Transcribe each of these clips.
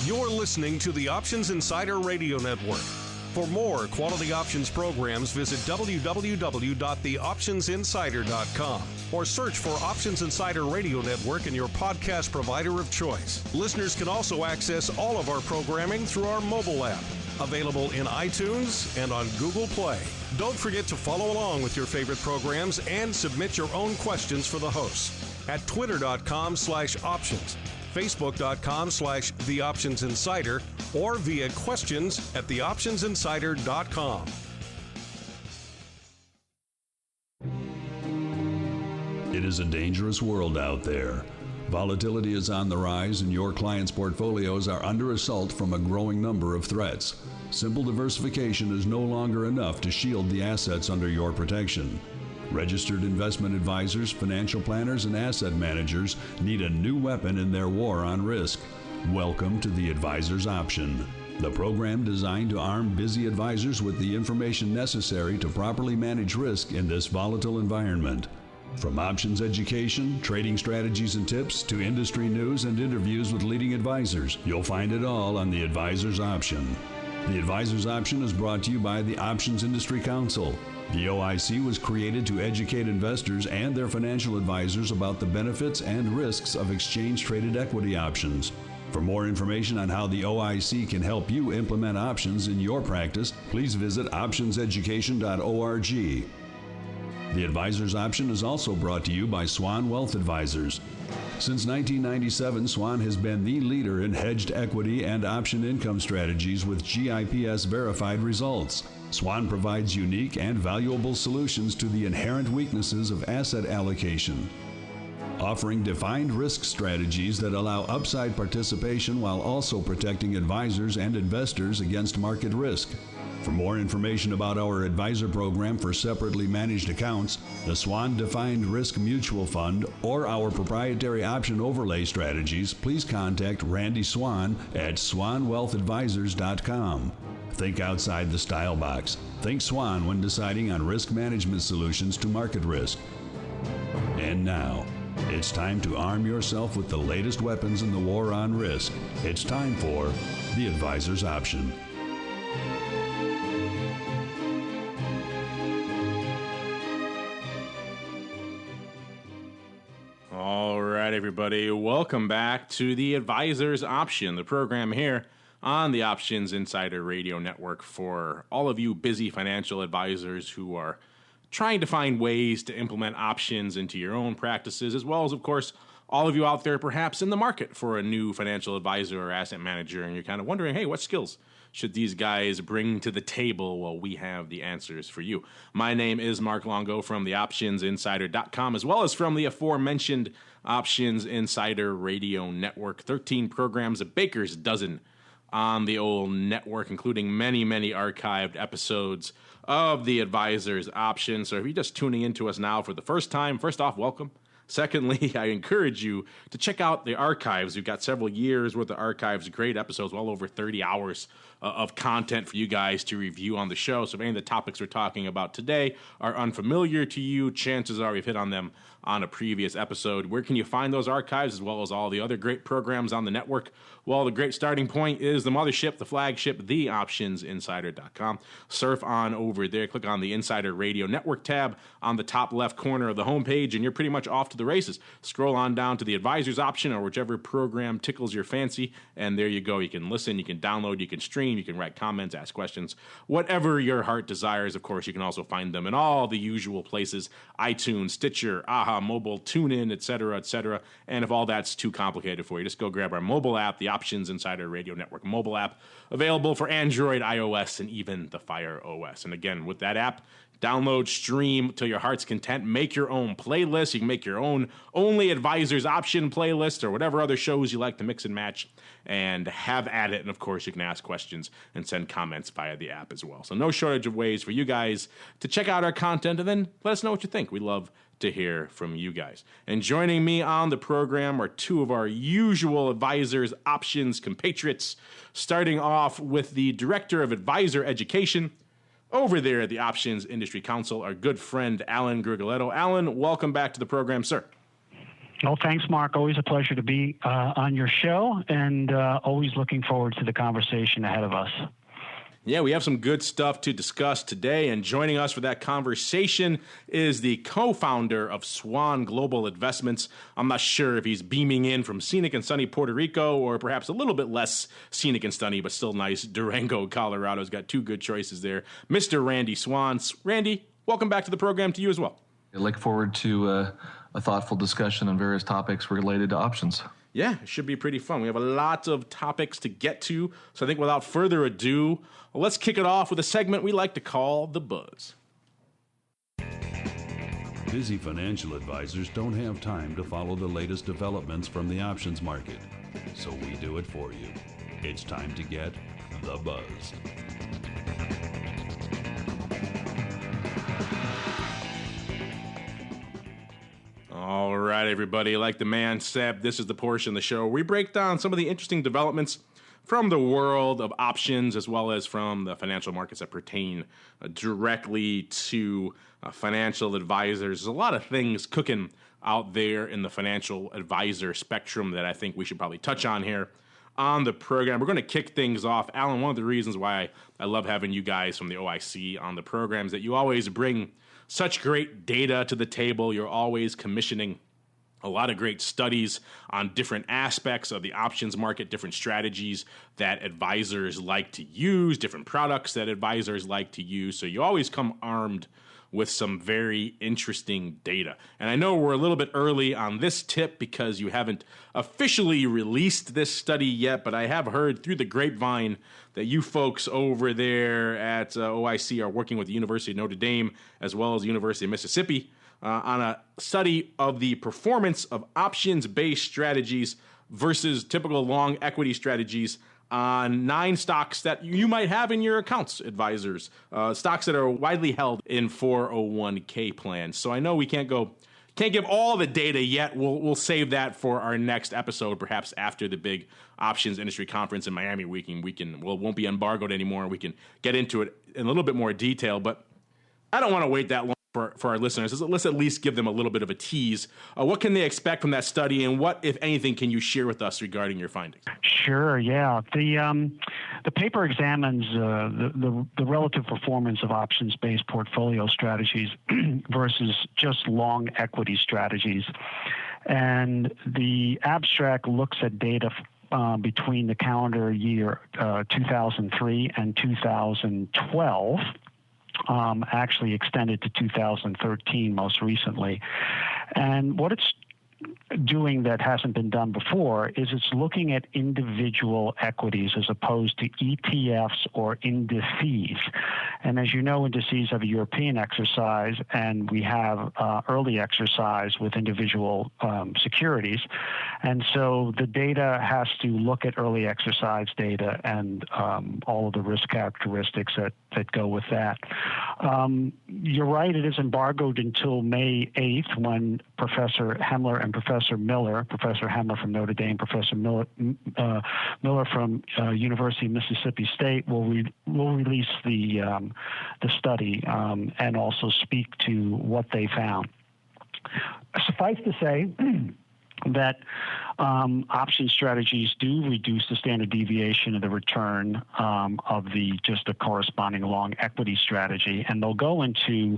You're listening to the Options Insider Radio Network. For more quality options programs, visit www.theoptionsinsider.com or search for Options Insider Radio Network in your podcast provider of choice. Listeners can also access all of our programming through our mobile app, available in iTunes and on Google Play. Don't forget to follow along with your favorite programs and submit your own questions for the hosts at twitter.com/options, facebook.com/theoptionsinsider, or via questions at theoptionsinsider.com. It is a dangerous world out there. Volatility is on the rise and your clients' portfolios are under assault from a growing number of threats. Simple diversification is no longer enough to shield the assets under your protection. Registered investment advisors, financial planners, and asset managers need a new weapon in their war on risk. Welcome to the Advisor's Option, the program designed to arm busy advisors with the information necessary to properly manage risk in this volatile environment. From options education, trading strategies and tips, to industry news and interviews with leading advisors, you'll find it all on the Advisor's Option. The Advisor's Option is brought to you by the Options Industry Council. The OIC was created to educate investors and their financial advisors about the benefits and risks of exchange-traded equity options. For more information on how the OIC can help you implement options in your practice, please visit optionseducation.org. The Advisor's Option is also brought to you by Swan Wealth Advisors. Since 1997, Swan has been the leader in hedged equity and option income strategies with GIPS verified results. Swan provides unique and valuable solutions to the inherent weaknesses of asset allocation, offering defined risk strategies that allow upside participation while also protecting advisors and investors against market risk. For more information about our advisor program for separately managed accounts, the Swan Defined Risk Mutual Fund, or our proprietary option overlay strategies, please contact Randy Swan at swanwealthadvisors.com. Think outside the style box. Think Swan when deciding on risk management solutions to market risk. And now, it's time to arm yourself with the latest weapons in the war on risk. It's time for the Advisor's Option. All right, everybody, welcome back to the Advisor's Option, the program here on the Options Insider Radio Network for all of you busy financial advisors who are trying to find ways to implement options into your own practices, as well as, of course, all of you out there perhaps in the market for a new financial advisor or asset manager, and you're kind of wondering, hey, what skills should these guys bring to the table? Well, we have the answers for you. My name is Mark Longo from the OptionsInsider.com, as well as from the aforementioned Options Insider Radio Network. 13 programs, a baker's dozen on the old network, including many, many archived episodes of the Advisor's Option. So if you're just tuning into us now for the first time, first off, welcome. Secondly, I encourage you to check out the archives. We've got several years worth of archives, great episodes, well over 30 hours of content for you guys to review on the show. So if any of the topics we're talking about today are unfamiliar to you, chances are we've hit on them on a previous episode. Where can you find those archives, as well as all the other great programs on the network? Well, the great starting point is the mothership, the flagship, theoptionsinsider.com. Surf on over there, click on the Insider Radio Network tab on the top left corner of the homepage, and you're pretty much off to the races. Scroll on down to the Advisor's Option or whichever program tickles your fancy, and there you go. You can listen, you can download, you can stream, you can write comments, ask questions, whatever your heart desires. Of course, you can also find them in all the usual places: iTunes, Stitcher, Aha Mobile, TuneIn, etc., etc. And if all that's too complicated for you, just go grab our mobile app, the Options Insider Radio Network mobile app, available for Android, iOS, and even the Fire OS. And again, with that app, download, stream till your heart's content, make your own playlist. You can make your own Only Advisor's Option playlist or whatever other shows you like to mix and match, and have at it. And of course, you can ask questions and send comments via the app as well. So no shortage of ways for you guys to check out our content and then let us know what you think. We love to hear from you guys. And joining me on the program are two of our usual Advisor's Options compatriots, starting off with the Director of Advisor Education over there at the Options Industry Council, our good friend Alan Grigoletto. Alan, welcome back to the program, sir. Well, thanks, Mark. Always a pleasure to be on your show, and always looking forward to the conversation ahead of us. Yeah, we have some good stuff to discuss today, and joining us for that conversation is the co-founder of Swan Global Investments. I'm not sure if he's beaming in from scenic and sunny Puerto Rico or perhaps a little bit less scenic and sunny, but still nice Durango, Colorado. He's got two good choices there. Mr. Randy Swan. Randy, welcome back to the program to you as well. I look forward to a thoughtful discussion on various topics related to options. Yeah, it should be pretty fun. We have a lot of topics to get to, so I think without further ado, let's kick it off with a segment we like to call The Buzz. Busy financial advisors don't have time to follow the latest developments from the options market, so we do it for you. It's time to get The Buzz. All right, everybody. Like the man said, this is the portion of the show where we break down some of the interesting developments from the world of options as well as from the financial markets that pertain directly to financial advisors. There's a lot of things cooking out there in the financial advisor spectrum that I think we should probably touch on here on the program. We're going to kick things off. Alan, one of the reasons why I love having you guys from the OIC on the program is that you always bring such great data to the table. You're always commissioning a lot of great studies on different aspects of the options market, different strategies that advisors like to use, different products that advisors like to use. So you always come armed with some very interesting data. And I know we're a little bit early on this tip because you haven't officially released this study yet, but I have heard through the grapevine that you folks over there at OIC are working with the University of Notre Dame as well as the University of Mississippi on a study of the performance of options-based strategies versus typical long equity strategies on 9 stocks that you might have in your accounts, advisors, stocks that are widely held in 401k plans. So I know we can't give all the data yet. We'll save that for our next episode, perhaps after the big options industry conference in Miami. We won't be embargoed anymore. We can get into it in a little bit more detail, but I don't want to wait that long for our listeners. Let's at least give them a little bit of a tease. What can they expect from that study, and what, if anything, can you share with us regarding your findings? Sure. Yeah. The paper examines the relative performance of options-based portfolio strategies versus just long equity strategies, and the abstract looks at data between the calendar year 2003 and 2012. Actually extended to 2013 most recently. And what it's doing that hasn't been done before is it's looking at individual equities as opposed to ETFs or indices. And as you know, indices have a European exercise, and we have early exercise with individual securities. And so the data has to look at early exercise data and all of the risk characteristics that go with that. You're right, it is embargoed until May 8th when Professor Hemmler and Professor Miller, Professor Hemmler from Notre Dame, Professor Miller from University of Mississippi State will release the study and also speak to what they found. Suffice to say that option strategies do reduce the standard deviation of the return of the corresponding long equity strategy, and they'll go into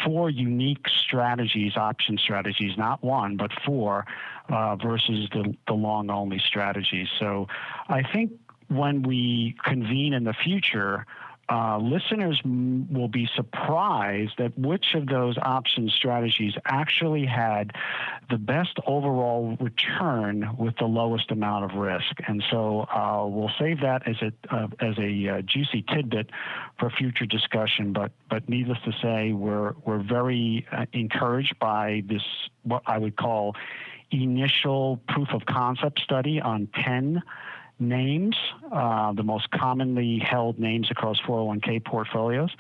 4 unique strategies, option strategies, not one but 4, versus the long only strategies. So I think when we convene in the future, listeners will be surprised at which of those option strategies actually had the best overall return with the lowest amount of risk. And so we'll save that as a juicy tidbit for future discussion. But needless to say, we're very encouraged by this, what I would call initial proof of concept study on 10 names, the most commonly held names across 401k portfolios.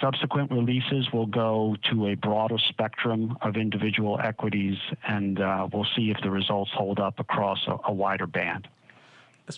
Subsequent releases will go to a broader spectrum of individual equities, and we'll see if the results hold up across a wider band.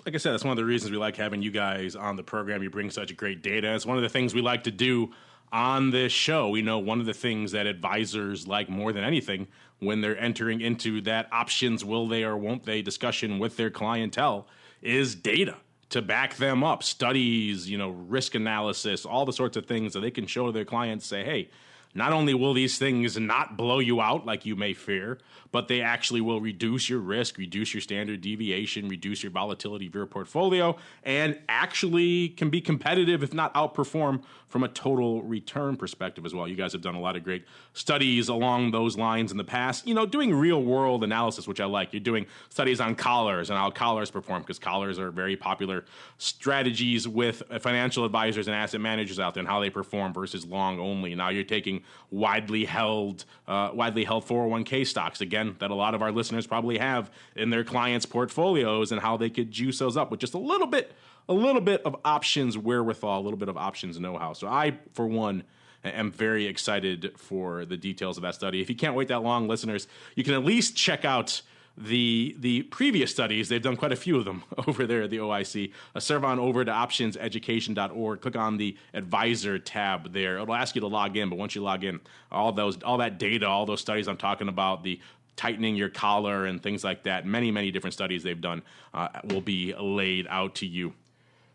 Like I said, that's one of the reasons we like having you guys on the program. You bring such great data. It's one of the things we like to do on this show. We know one of the things that advisors like more than anything when they're entering into that options will they or won't they discussion with their clientele is data to back them up, studies, risk analysis, all the sorts of things that they can show to their clients, say, hey, not only will these things not blow you out like you may fear, but they actually will reduce your risk, reduce your standard deviation, reduce your volatility of your portfolio, and actually can be competitive, if not outperform, from a total return perspective as well. You guys have done a lot of great studies along those lines in the past, doing real world analysis, which I like. You're doing studies on collars and how collars perform, because collars are very popular strategies with financial advisors and asset managers out there, and how they perform versus long only. Now you're taking widely held 401k stocks, again, that a lot of our listeners probably have in their clients' portfolios, and how they could juice those up with just a little bit of options wherewithal, a little bit of options know-how. So I, for one, am very excited for the details of that study. If you can't wait that long, listeners, you can at least check out the previous studies. They've done quite a few of them over there at the OIC. Serve on over to optionseducation.org. Click on the advisor tab there. It'll ask you to log in, but once you log in, all that data, all those studies I'm talking about, the tightening your collar and things like that, many, many different studies they've done will be laid out to you.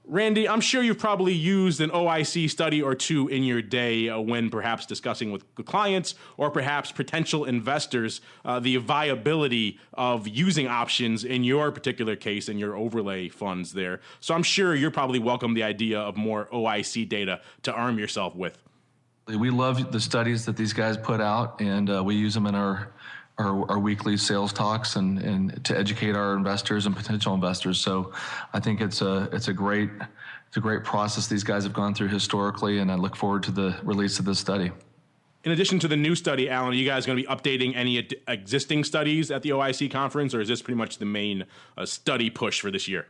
Randy, I'm sure you've probably used an OIC study or two in your day when perhaps discussing with clients or perhaps potential investors the viability of using options in your particular case in your overlay funds there. So I'm sure you're probably welcome the idea of more OIC data to arm yourself with. We love the studies that these guys put out, and we use them in our weekly sales talks and to educate our investors and potential investors. So I think it's a great process these guys have gone through historically, and I look forward to the release of this study. In addition to the new study, Alan, are you guys going to be updating any existing studies at the OIC conference, or is this pretty much the main study push for this year?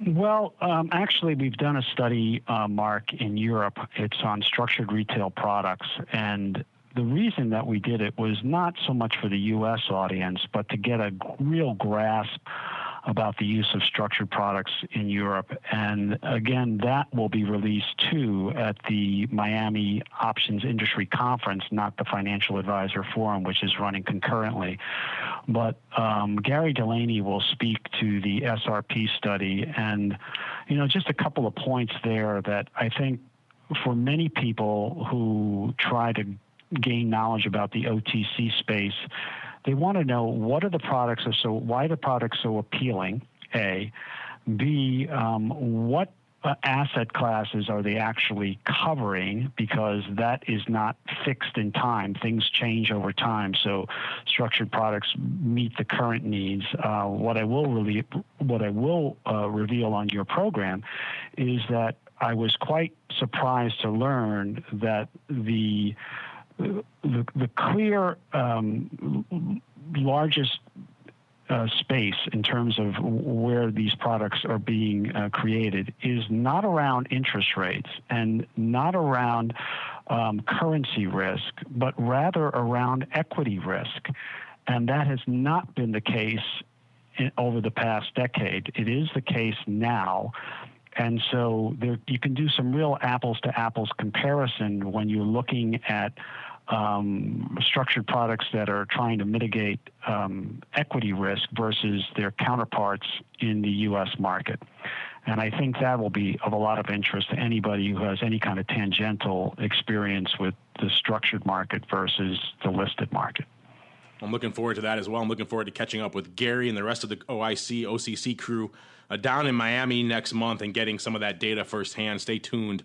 Well, actually, we've done a study, Mark, in Europe. It's on structured retail products, and the reason that we did it was not so much for the U.S. audience, but to get a real grasp about the use of structured products in Europe. And again, that will be released too at the Miami Options Industry Conference, not the Financial Advisor Forum, which is running concurrently. But Gary Delaney will speak to the SRP study. And, just a couple of points there that I think for many people who try to gain knowledge about the OTC space, they want to know why the products so appealing, A. B, what asset classes are they actually covering, because that is not fixed in time. Things change over time, so structured products meet the current needs. What I will reveal on your program is that I was quite surprised to learn that the clear largest space in terms of where these products are being created is not around interest rates and not around currency risk, but rather around equity risk. And that has not been the case over the past decade. It is the case now. And so you can do some real apples-to-apples comparison when you're looking at structured products that are trying to mitigate equity risk versus their counterparts in the U.S. market. And I think that will be of a lot of interest to anybody who has any kind of tangential experience with the structured market versus the listed market. I'm looking forward to that as well. I'm looking forward to catching up with Gary and the rest of the OIC, OCC crew down in Miami next month and getting some of that data firsthand. Stay tuned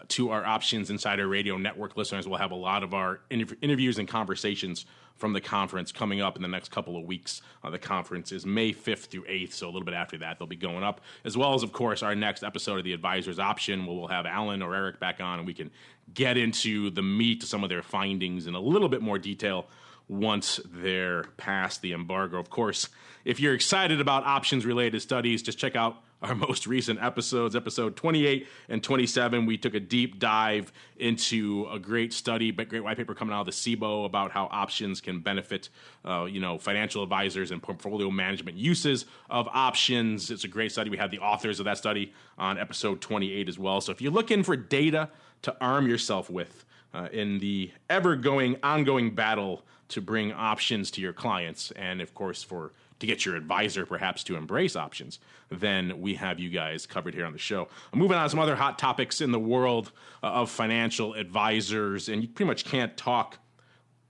to our Options Insider Radio Network listeners. We'll have a lot of our interviews and conversations from the conference coming up in the next couple of weeks. The conference is May 5th through 8th, so a little bit after that they'll be going up, as well as, of course, our next episode of the Advisor's Option, where we'll have Alan or Eric back on and we can get into the meat of some of their findings in a little bit more detail once they're past the embargo. Of course, if you're excited about options-related studies, just check out our most recent episodes, episode 28 and 27. We took a deep dive into a great study, but great white paper coming out of the SIBO about how options can benefit, financial advisors and portfolio management uses of options. It's a great study. We had the authors of that study on episode 28 as well. So if you're looking for data to arm yourself with in the ongoing battle to bring options to your clients, and of course to get your advisor perhaps to embrace options, then we have you guys covered here on the show. Moving on to some other hot topics in the world of financial advisors, and you pretty much can't talk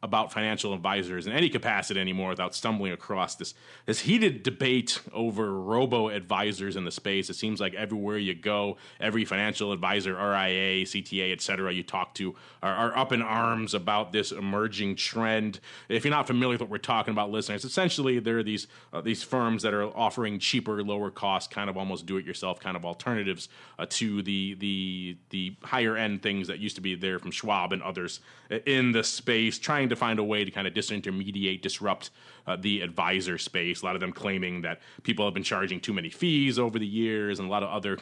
about financial advisors in any capacity anymore without stumbling across this heated debate over robo-advisors in the space. It seems like everywhere you go, every financial advisor, RIA, CTA, et cetera, you talk to are up in arms about this emerging trend. If you're not familiar with what we're talking about, listeners, essentially there are these firms that are offering cheaper, lower cost, kind of almost do-it-yourself kind of alternatives to the higher end things that used to be there from Schwab and others in the space, trying to find a way to kind of disintermediate, disrupt the advisor space. A lot of them claiming that people have been charging too many fees over the years, and a lot of other,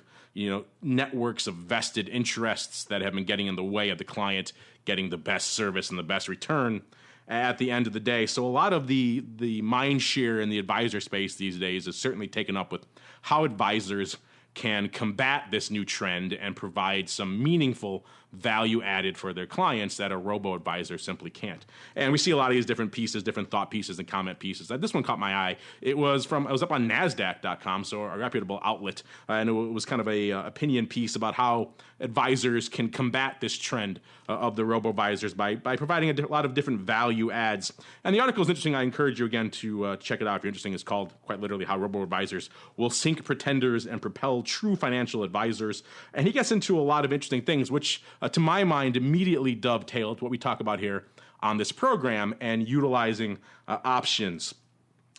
networks of vested interests that have been getting in the way of the client getting the best service and the best return at the end of the day. So a lot of the mind share in the advisor space these days is certainly taken up with how advisors can combat this new trend and provide some meaningful value added for their clients that a robo-advisor simply can't. And we see a lot of these different pieces, different thought pieces and comment pieces. This one caught my eye. It was up on NASDAQ.com, so a reputable outlet, and it was kind of a opinion piece about how advisors can combat this trend of the robo-advisors by providing a lot of different value adds. And the article is interesting. I encourage you again to check it out if you're interested. It's called, quite literally, How Robo-Advisors Will Sink Pretenders and Propel True Financial Advisors. And he gets into a lot of interesting things, which to my mind immediately dovetailed what we talk about here on this program and utilizing options.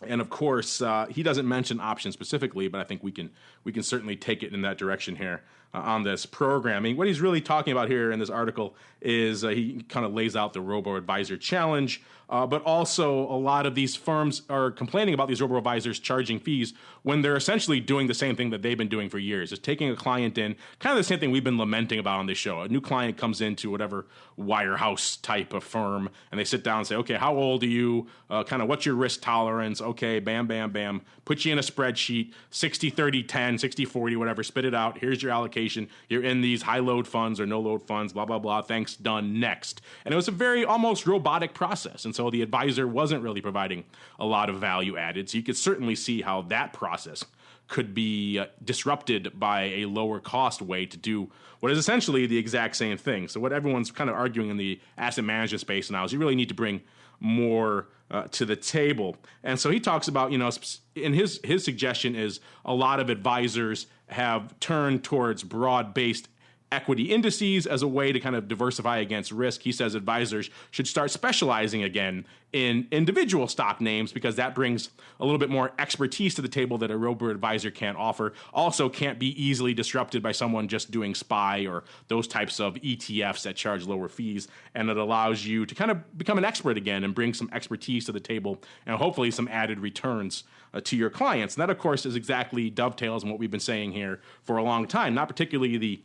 And of course, he doesn't mention options specifically, but I think we can certainly take it in that direction here on this program. I mean, what he's really talking about here in this article is he kind of lays out the robo-advisor challenge, but also a lot of these firms are complaining about these robo-advisors charging fees when they're essentially doing the same thing that they've been doing for years. It's taking a client in, kind of the same thing we've been lamenting about on this show. A new client comes into whatever wirehouse type of firm, and they sit down and say, okay, how old are you? Kind of what's your risk tolerance? Okay, bam, bam, bam. Put you in a spreadsheet, 60, 30, 10, 60, 40, whatever, spit it out. Here's your allocation. You're in these high load funds or no load funds, blah, blah, blah. Thanks, done, next. And it was a very almost robotic process. And so the advisor wasn't really providing a lot of value added. So you could certainly see how that process could be disrupted by a lower cost way to do what is essentially the exact same thing. So what everyone's kind of arguing in the asset management space now is you really need to bring more to the table. And so he talks about, and his suggestion is a lot of advisors have turned towards broad-based equity indices as a way to kind of diversify against risk. He says advisors should start specializing again in individual stock names because that brings a little bit more expertise to the table that a robo-advisor can't offer. Also can't be easily disrupted by someone just doing SPY or those types of ETFs that charge lower fees. And it allows you to kind of become an expert again and bring some expertise to the table and hopefully some added returns to your clients. And that, of course, is exactly dovetails on what we've been saying here for a long time, not particularly the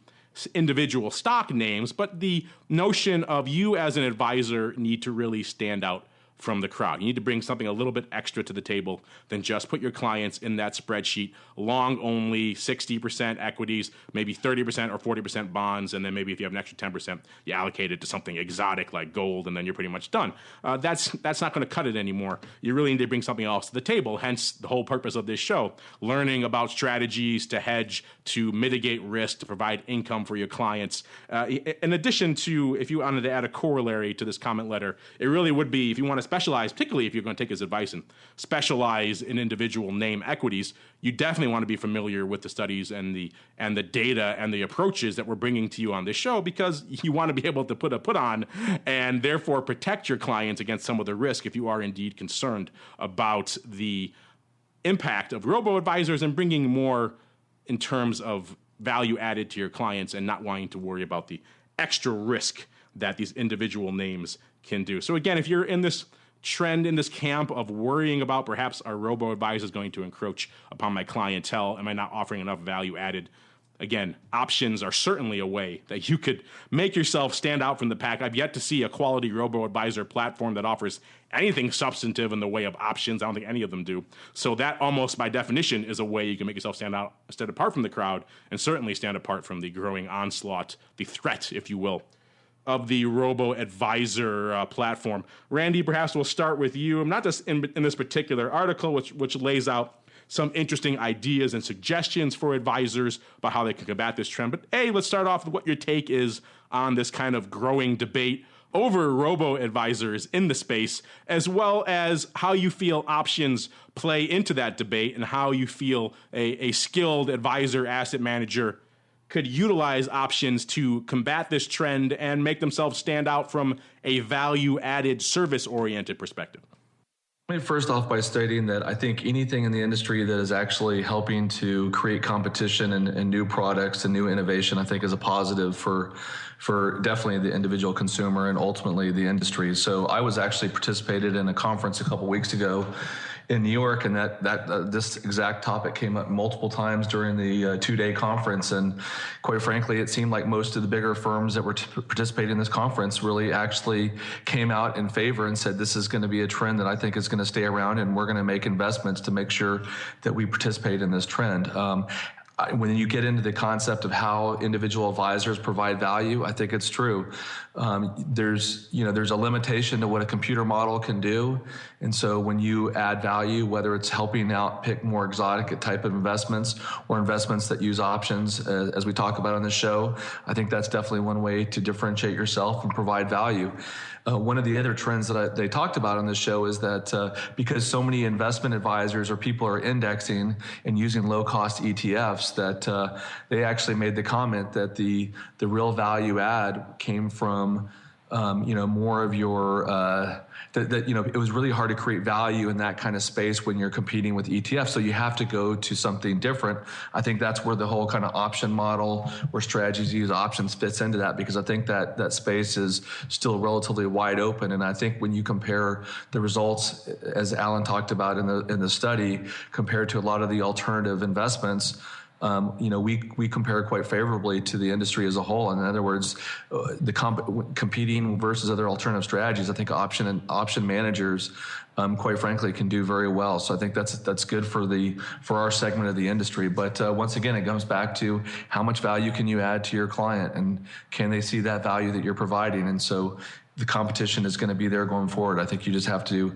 individual stock names, but the notion of you as an advisor need to really stand out from the crowd. You need to bring something a little bit extra to the table than just put your clients in that spreadsheet, long only 60% equities, maybe 30% or 40% bonds, and then maybe if you have an extra 10%, you allocate it to something exotic like gold, and then you're pretty much done. That's not going to cut it anymore. You really need to bring something else to the table, hence the whole purpose of this show, learning about strategies to hedge, to mitigate risk, to provide income for your clients. In addition to, if you wanted to add a corollary to this comment letter, it really would be, if you want to specialize, particularly if you're going to take his advice and specialize in individual name equities, you definitely want to be familiar with the studies and the data and the approaches that we're bringing to you on this show, because you want to be able to put a put on and therefore protect your clients against some of the risk if you are indeed concerned about the impact of robo-advisors and bringing more in terms of value added to your clients and not wanting to worry about the extra risk that these individual names can do. So again, if you're in this trend in this camp of worrying about perhaps our robo-advisor is going to encroach upon my clientele? Am I not offering enough value added? Again, options are certainly a way that you could make yourself stand out from the pack. I've yet to see a quality robo-advisor platform that offers anything substantive in the way of options. I don't think any of them do. So that almost by definition is a way you can make yourself stand apart from the crowd, and certainly stand apart from the growing onslaught, the threat, if you will, of the robo-advisor platform. Randy, perhaps we'll start with you. I'm not just in this particular article, which lays out some interesting ideas and suggestions for advisors about how they can combat this trend. But A, let's start off with what your take is on this kind of growing debate over robo-advisors in the space, as well as how you feel options play into that debate and how you feel a skilled advisor asset manager could utilize options to combat this trend and make themselves stand out from a value-added, service-oriented perspective. Let me first off by stating that I think anything in the industry that is actually helping to create competition and new products and new innovation, I think is a positive for definitely the individual consumer and ultimately the industry. So I was actually participated in a conference a couple weeks ago in New York, and this exact topic came up multiple times during the 2-day conference. And quite frankly, it seemed like most of the bigger firms that were participating in this conference really actually came out in favor and said, this is going to be a trend that I think is going to stay around, and we're going to make investments to make sure that we participate in this trend. When you get into the concept of how individual advisors provide value, I think it's true. There's a limitation to what a computer model can do. And so when you add value, whether it's helping out pick more exotic type of investments or investments that use options, as we talk about on the show, I think that's definitely one way to differentiate yourself and provide value. One of the other trends that they talked about on this show is that because so many investment advisors or people are indexing and using low-cost ETFs, that they actually made the comment that the real value add came from more of your it was really hard to create value in that kind of space when you're competing with ETFs. So you have to go to something different. I think that's where the whole kind of option model, where strategies use options, fits into that, because I think that space is still relatively wide open. And I think when you compare the results, as Alan talked about in the study, compared to a lot of the alternative investments, we compare quite favorably to the industry as a whole. In other words, competing versus other alternative strategies, I think option managers, quite frankly, can do very well. So I think that's good for our segment of the industry. But once again, it comes back to how much value can you add to your client, and can they see that value that you're providing? And so the competition is going to be there going forward. I think you just have to,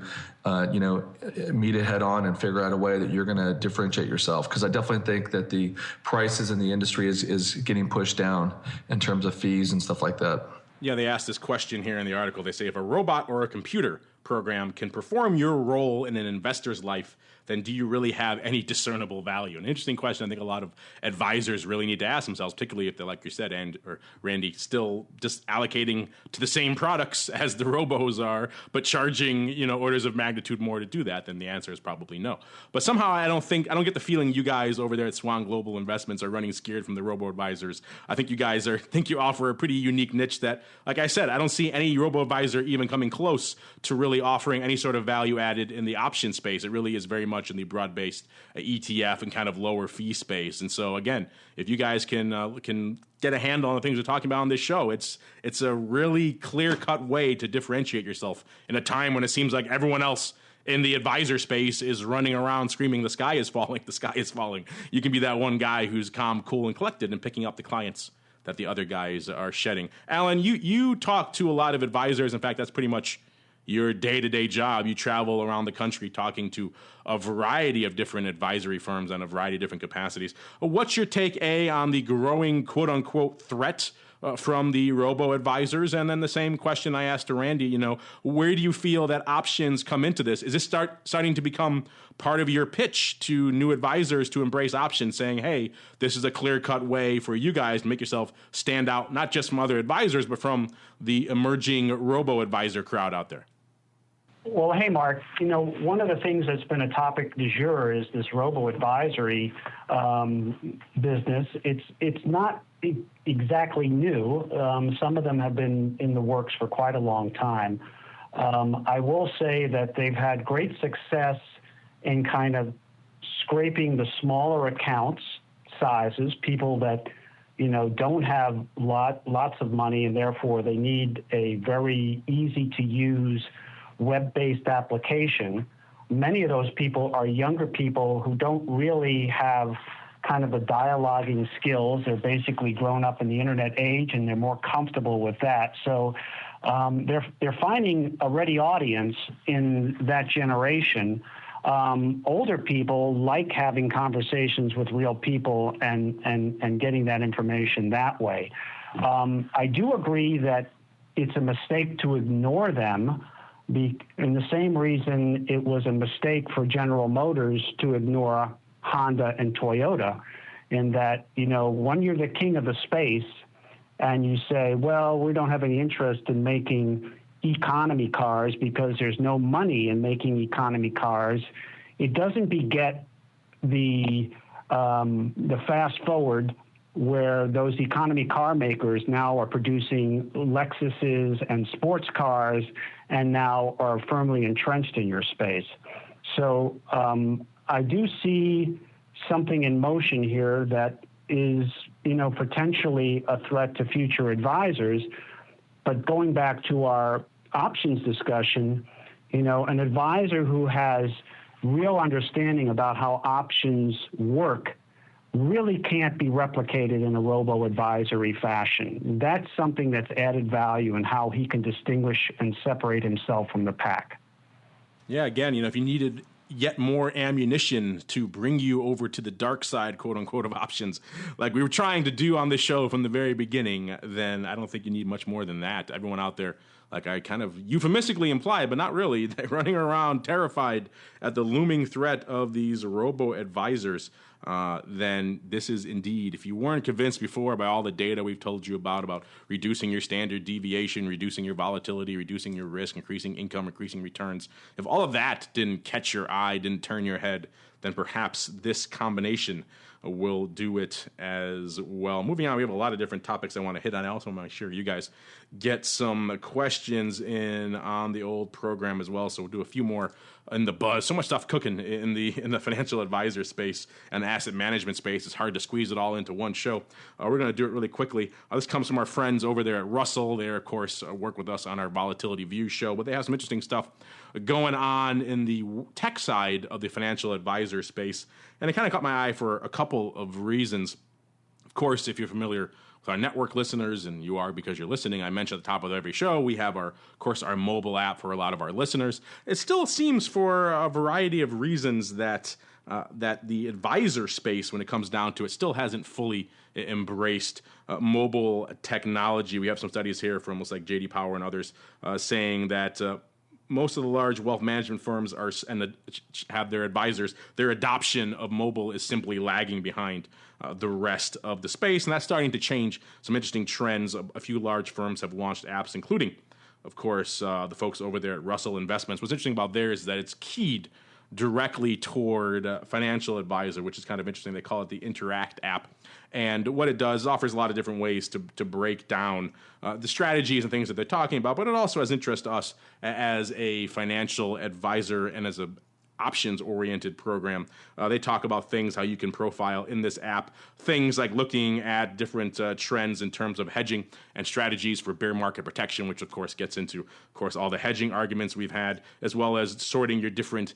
meet it head on and figure out a way that you're going to differentiate yourself. Because I definitely think that the prices in the industry is getting pushed down in terms of fees and stuff like that. Yeah, they asked this question here in the article. They say, if a robot or a computer program can perform your role in an investor's life, then do you really have any discernible value? An interesting question I think a lot of advisors really need to ask themselves, particularly if they're, like you said, or Randy, still just allocating to the same products as the robos are, but charging, orders of magnitude more to do that. Then the answer is probably no. But somehow I don't get the feeling you guys over there at Swan Global Investments are running scared from the robo-advisors. I think you offer a pretty unique niche that, like I said, I don't see any robo-advisor even coming close to really offering any sort of value added in the option space. It really is very much in the broad-based ETF and kind of lower fee space. And so again, if you guys can get a handle on the things we're talking about on this show, it's a really clear-cut way to differentiate yourself in a time when it seems like everyone else in the advisor space is running around screaming, the sky is falling, the sky is falling. You can be that one guy who's calm, cool, and collected and picking up the clients that the other guys are shedding. Alan, you talk to a lot of advisors. In fact, that's pretty much your day-to-day job. You travel around the country talking to a variety of different advisory firms on a variety of different capacities. What's your take, A, on the growing quote-unquote threat from the robo-advisors? And then the same question I asked to Randy, where do you feel that options come into this? Is this starting to become part of your pitch to new advisors to embrace options, saying, hey, this is a clear-cut way for you guys to make yourself stand out, not just from other advisors, but from the emerging robo-advisor crowd out there? Well, hey, Mark, one of the things that's been a topic du jour is this robo-advisory business. It's not exactly new. Some of them have been in the works for quite a long time. I will say that they've had great success in kind of scraping the smaller accounts sizes, people that don't have lots of money, and therefore they need a very easy to use web-based application. Many of those people are younger people who don't really have kind of the dialoguing skills. They're basically grown up in the internet age, and they're more comfortable with that. So they're finding a ready audience in that generation. Older people like having conversations with real people and getting that information that way. I do agree that it's a mistake to ignore them, in the same reason it was a mistake for General Motors to ignore Honda and Toyota, in that, when you're the king of the space and you say, well, we don't have any interest in making economy cars because there's no money in making economy cars, it doesn't beget the fast forward where those economy car makers now are producing Lexuses and sports cars and now are firmly entrenched in your space. So I do see something in motion here that is, potentially a threat to future advisors. But going back to our options discussion, an advisor who has real understanding about how options work really can't be replicated in a robo-advisory fashion. That's something that's added value in how he can distinguish and separate himself from the pack. Yeah, again, if you needed yet more ammunition to bring you over to the dark side, quote unquote, of options, like we were trying to do on this show from the very beginning, then I don't think you need much more than that. Everyone out there, like I kind of euphemistically implied, but not really, they're running around terrified at the looming threat of these robo-advisors. Then this is indeed, if you weren't convinced before by all the data we've told you about reducing your standard deviation, reducing your volatility, reducing your risk, increasing income, increasing returns, if all of that didn't catch your eye, didn't turn your head, then perhaps this combination will do it as well. Moving on, we have a lot of different topics I want to hit on. I also want to make sure you guys get some questions in on the old program as well. So we'll do a few more in the buzz. So much stuff cooking in the financial advisor space and asset management space. It's hard to squeeze it all into one show. We're going to do it really quickly. This comes from our friends over there at Russell. They, of course, work with us on our Volatility View show, but they have some interesting stuff going on in the tech side of the financial advisor space. And it kind of caught my eye for a couple of reasons. Of course, if you're familiar with our network listeners, and you are because you're listening, I mentioned at the top of every show, we have, our mobile app for a lot of our listeners. It still seems for a variety of reasons that the advisor space, when it comes down to it, still hasn't fully embraced mobile technology. We have some studies here from almost like J.D. Power and others saying that most of the large wealth management firms have their advisors, their adoption of mobile is simply lagging behind the rest of the space. And that's starting to change some interesting trends. A few large firms have launched apps, including, of course, the folks over there at Russell Investments. What's interesting about theirs is that it's keyed directly toward financial advisor, which is kind of interesting. They call it the Interact app. And what it does, offers a lot of different ways to break down the strategies and things that they're talking about, but it also has interest to us as a financial advisor and as a options-oriented program. They talk about things, how you can profile in this app, things like looking at different trends in terms of hedging and strategies for bear market protection, which of course gets into, of course, all the hedging arguments we've had, as well as sorting your different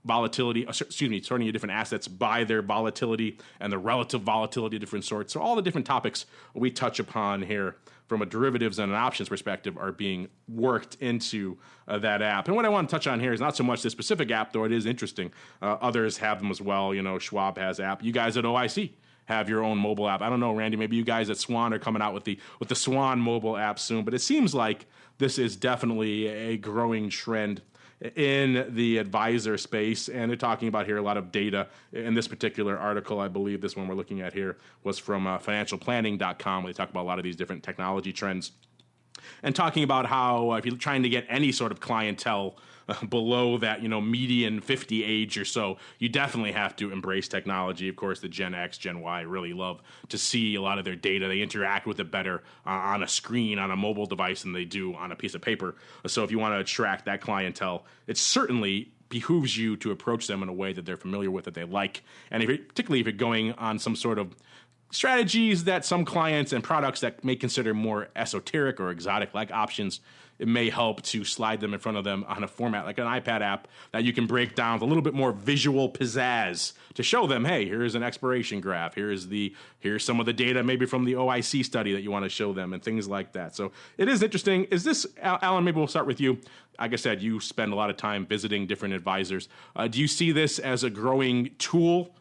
sorting your different assets by their volatility and the relative volatility of different sorts. So all the different topics we touch upon here from a derivatives and an options perspective are being worked into that app. And what I want to touch on here is not so much the specific app, though it is interesting. Others have them as well. Schwab has app. You guys at OIC have your own mobile app. I don't know, Randy, maybe you guys at Swan are coming out with the Swan mobile app soon, but it seems like this is definitely a growing trend in the advisor space. And they're talking about here a lot of data. In this particular article, I believe this one we're looking at here was from financialplanning.com, where they talk about a lot of these different technology trends. and talking about how if you're trying to get any sort of clientele below that, median 50 age or so, you definitely have to embrace technology. Of course, the Gen X, Gen Y really love to see a lot of their data. They interact with it better on a screen, on a mobile device than they do on a piece of paper. So if you want to attract that clientele, it certainly behooves you to approach them in a way that they're familiar with, that they like. And particularly if you're going on some sort of strategies that some clients and products that may consider more esoteric or exotic like options, it may help to slide them in front of them on a format like an iPad app that you can break down with a little bit more visual pizzazz to show them, hey, here's an expiration graph. Here's some of the data maybe from the OIC study that you want to show them and things like that. So it is interesting. Is this, Alan, maybe we'll start with you. Like I said, you spend a lot of time visiting different advisors. Do you see this as a growing tool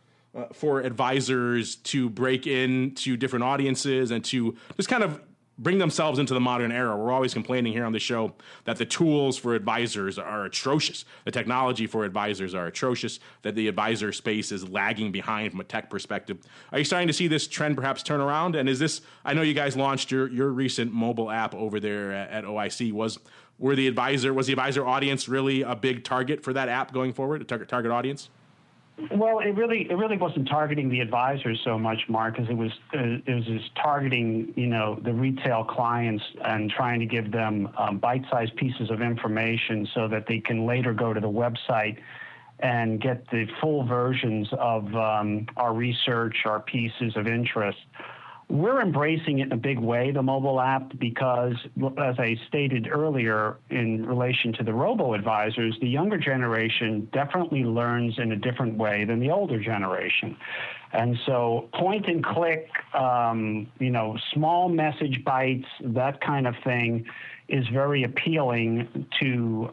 for advisors to break into different audiences and to just kind of bring themselves into the modern era? We're always complaining here on the show that the tools for advisors are atrocious. The technology for advisors are atrocious, that the advisor space is lagging behind from a tech perspective. Are you starting to see this trend perhaps turn around? And is this, I know you guys launched your recent mobile app over there at OIC. Was the advisor audience really a big target for that app going forward, a target audience? Well, it really wasn't targeting the advisors so much, Mark, as it was just targeting, the retail clients and trying to give them bite-sized pieces of information so that they can later go to the website and get the full versions of our research, our pieces of interest. We're embracing it in a big way, the mobile app, because, as I stated earlier, in relation to the Robo-Advisors, the younger generation definitely learns in a different way than the older generation. And so point and click, small message bites, that kind of thing is very appealing to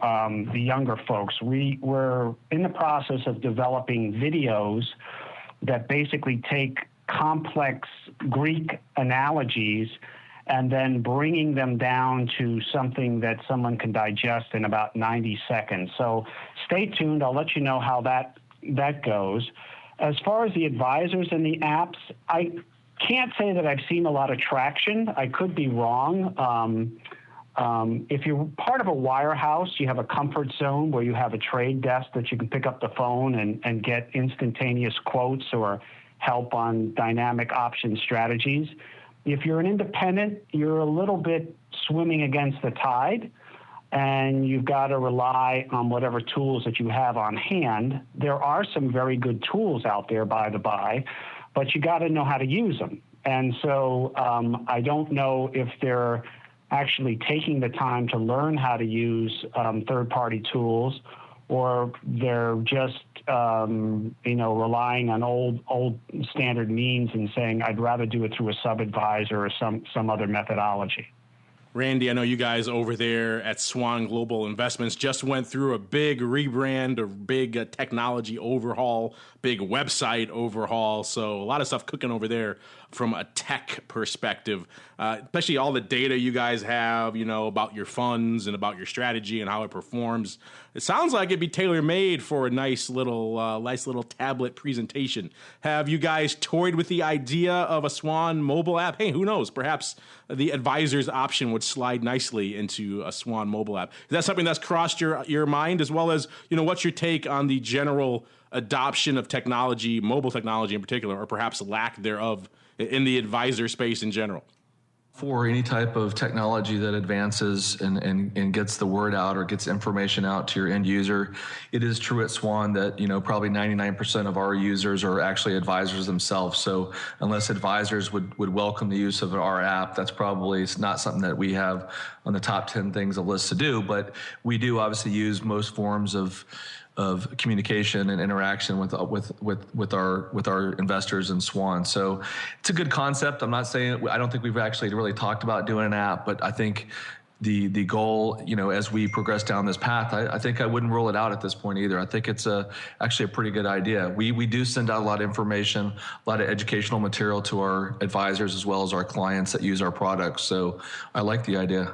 the younger folks. We're in the process of developing videos that basically take complex Greek analogies and then bringing them down to something that someone can digest in about 90 seconds. So stay tuned. I'll let you know how that goes. As far as the advisors and the apps, I can't say that I've seen a lot of traction. I could be wrong. If you're part of a wirehouse, you have a comfort zone where you have a trade desk that you can pick up the phone and get instantaneous quotes or help on dynamic option strategies. If you're an independent, you're a little bit swimming against the tide, and you've got to rely on whatever tools that you have on hand. There are some very good tools out there, by the by, but you got to know how to use them. And so I don't know if they're actually taking the time to learn how to use third-party tools, or they're just relying on old standard means and saying, I'd rather do it through a sub-advisor or some other methodology. Randy, I know you guys over there at Swan Global Investments just went through a big rebrand, a big technology overhaul, big website overhaul. So a lot of stuff cooking over there from a tech perspective, especially all the data you guys have, about your funds and about your strategy and how it performs. It sounds like it'd be tailor-made for a nice little tablet presentation. Have you guys toyed with the idea of a Swan mobile app? Hey, who knows? Perhaps the advisor's option would slide nicely into a Swan mobile app. Is that something that's crossed your mind, as well as, what's your take on the general adoption of technology, mobile technology in particular, or perhaps lack thereof in the advisor space in general? For any type of technology that advances and gets the word out or gets information out to your end user, it is true at Swan that, probably 99% of our users are actually advisors themselves. So unless advisors would welcome the use of our app, that's probably not something that we have on the top 10 things of list to do. But we do obviously use most forms of communication and interaction with our investors in Swan. So it's a good concept. I don't think we've actually really talked about doing an app, but I think the goal, as we progress down this path, I think I wouldn't rule it out at this point either. I think it's actually a pretty good idea. We do send out a lot of information, a lot of educational material to our advisors as well as our clients that use our products. So I like the idea.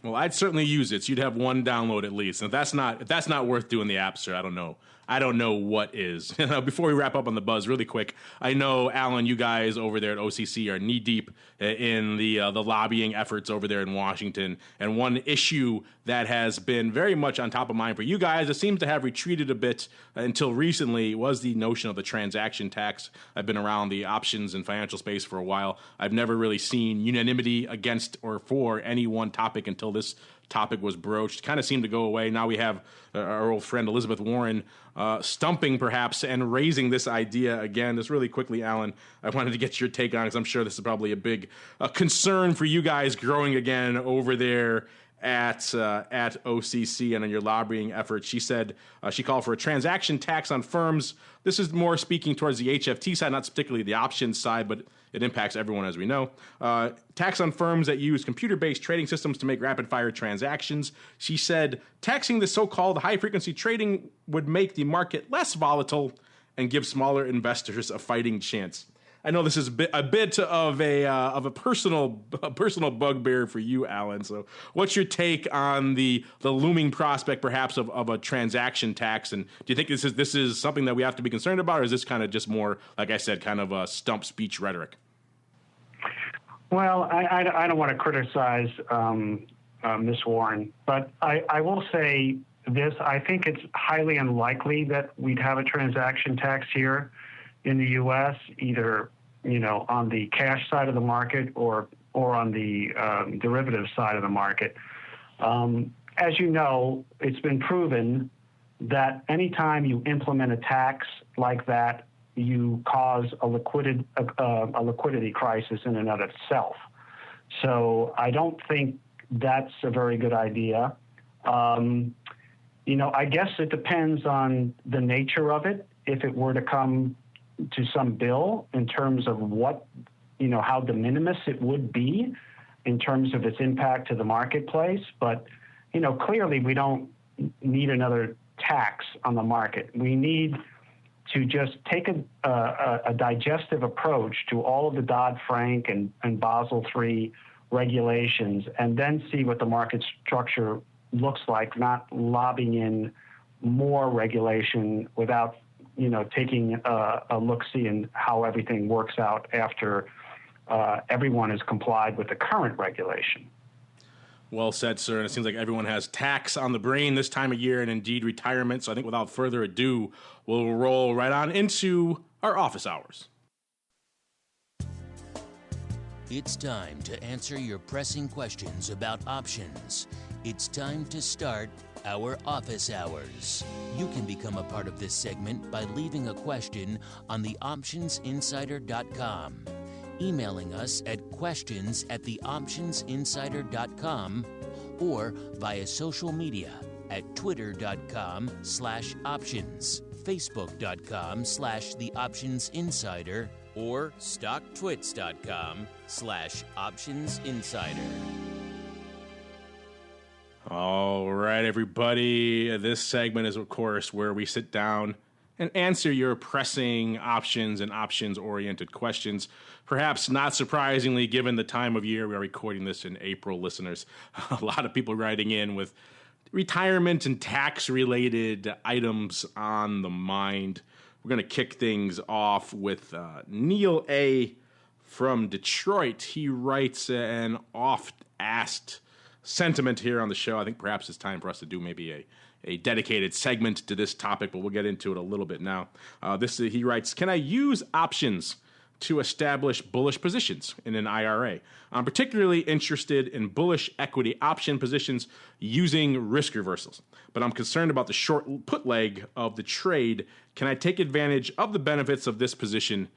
Well, I'd certainly use it. So you'd have one download at least. And if that's not worth doing the app, sir, I don't know I don't know what is. Before we wrap up on the buzz, really quick, I know, Alan, you guys over there at OCC are knee deep in the lobbying efforts over there in Washington. And one issue that has been very much on top of mind for you guys, it seems to have retreated a bit until recently, was the notion of the transaction tax. I've been around the options and financial space for a while. I've never really seen unanimity against or for any one topic until this topic was broached. Kind of seemed to go away. Now we have our old friend Elizabeth Warren stumping perhaps and raising this idea again. Just really quickly, Alan, I wanted to get your take on it because I'm sure this is probably a big concern for you guys growing again over there at OCC and on your lobbying efforts. She said she called for a transaction tax on firms. This is more speaking towards the HFT side, not particularly the options side, but it impacts everyone, as we know. Tax on firms that use computer-based trading systems to make rapid-fire transactions. She said taxing the so-called high-frequency trading would make the market less volatile and give smaller investors a fighting chance. I know this is a bit of a personal bugbear for you, Alan. So, what's your take on the looming prospect, perhaps, of a transaction tax? And do you think this is something that we have to be concerned about, or is this kind of just more, like I said, kind of a stump speech rhetoric? Well, I don't want to criticize Ms. Warren, but I will say this: I think it's highly unlikely that we'd have a transaction tax here in the U.S., either on the cash side of the market or on the derivative side of the market. As you know, it's been proven that anytime you implement a tax like that, you cause a liquidity crisis in and of itself. So I don't think that's a very good idea. I guess it depends on the nature of it. If it were to come to some bill in terms of what, how de minimis it would be in terms of its impact to the marketplace. But, clearly we don't need another tax on the market. We need to just take a digestive approach to all of the Dodd-Frank and Basel III regulations and then see what the market structure looks like, not lobbing in more regulation without taking a look-see in how everything works out after everyone has complied with the current regulation. Well said, sir. And it seems like everyone has tax on the brain this time of year and indeed retirement. So I think without further ado, we'll roll right on into our office hours. It's time to answer your pressing questions about options. It's time to start our office hours. You can become a part of this segment by leaving a question on theoptionsinsider.com, emailing us at questions@theoptionsinsider.com, or via social media at twitter.com/options, facebook.com/theoptionsinsider, or stocktwits.com/optionsinsider. All right, everybody. This segment is, of course, where we sit down and answer your pressing options and options-oriented questions. Perhaps not surprisingly, given the time of year, we are recording this in April, listeners. A lot of people writing in with retirement and tax-related items on the mind. We're going to kick things off with Neil A. from Detroit. He writes an oft-asked sentiment here on the show. I think perhaps it's time for us to do maybe a dedicated segment to this topic, but we'll get into it a little bit now. He writes, can I use options to establish bullish positions in an IRA? I'm particularly interested in bullish equity option positions using risk reversals, but I'm concerned about the short put leg of the trade. Can I take advantage of the benefits of this position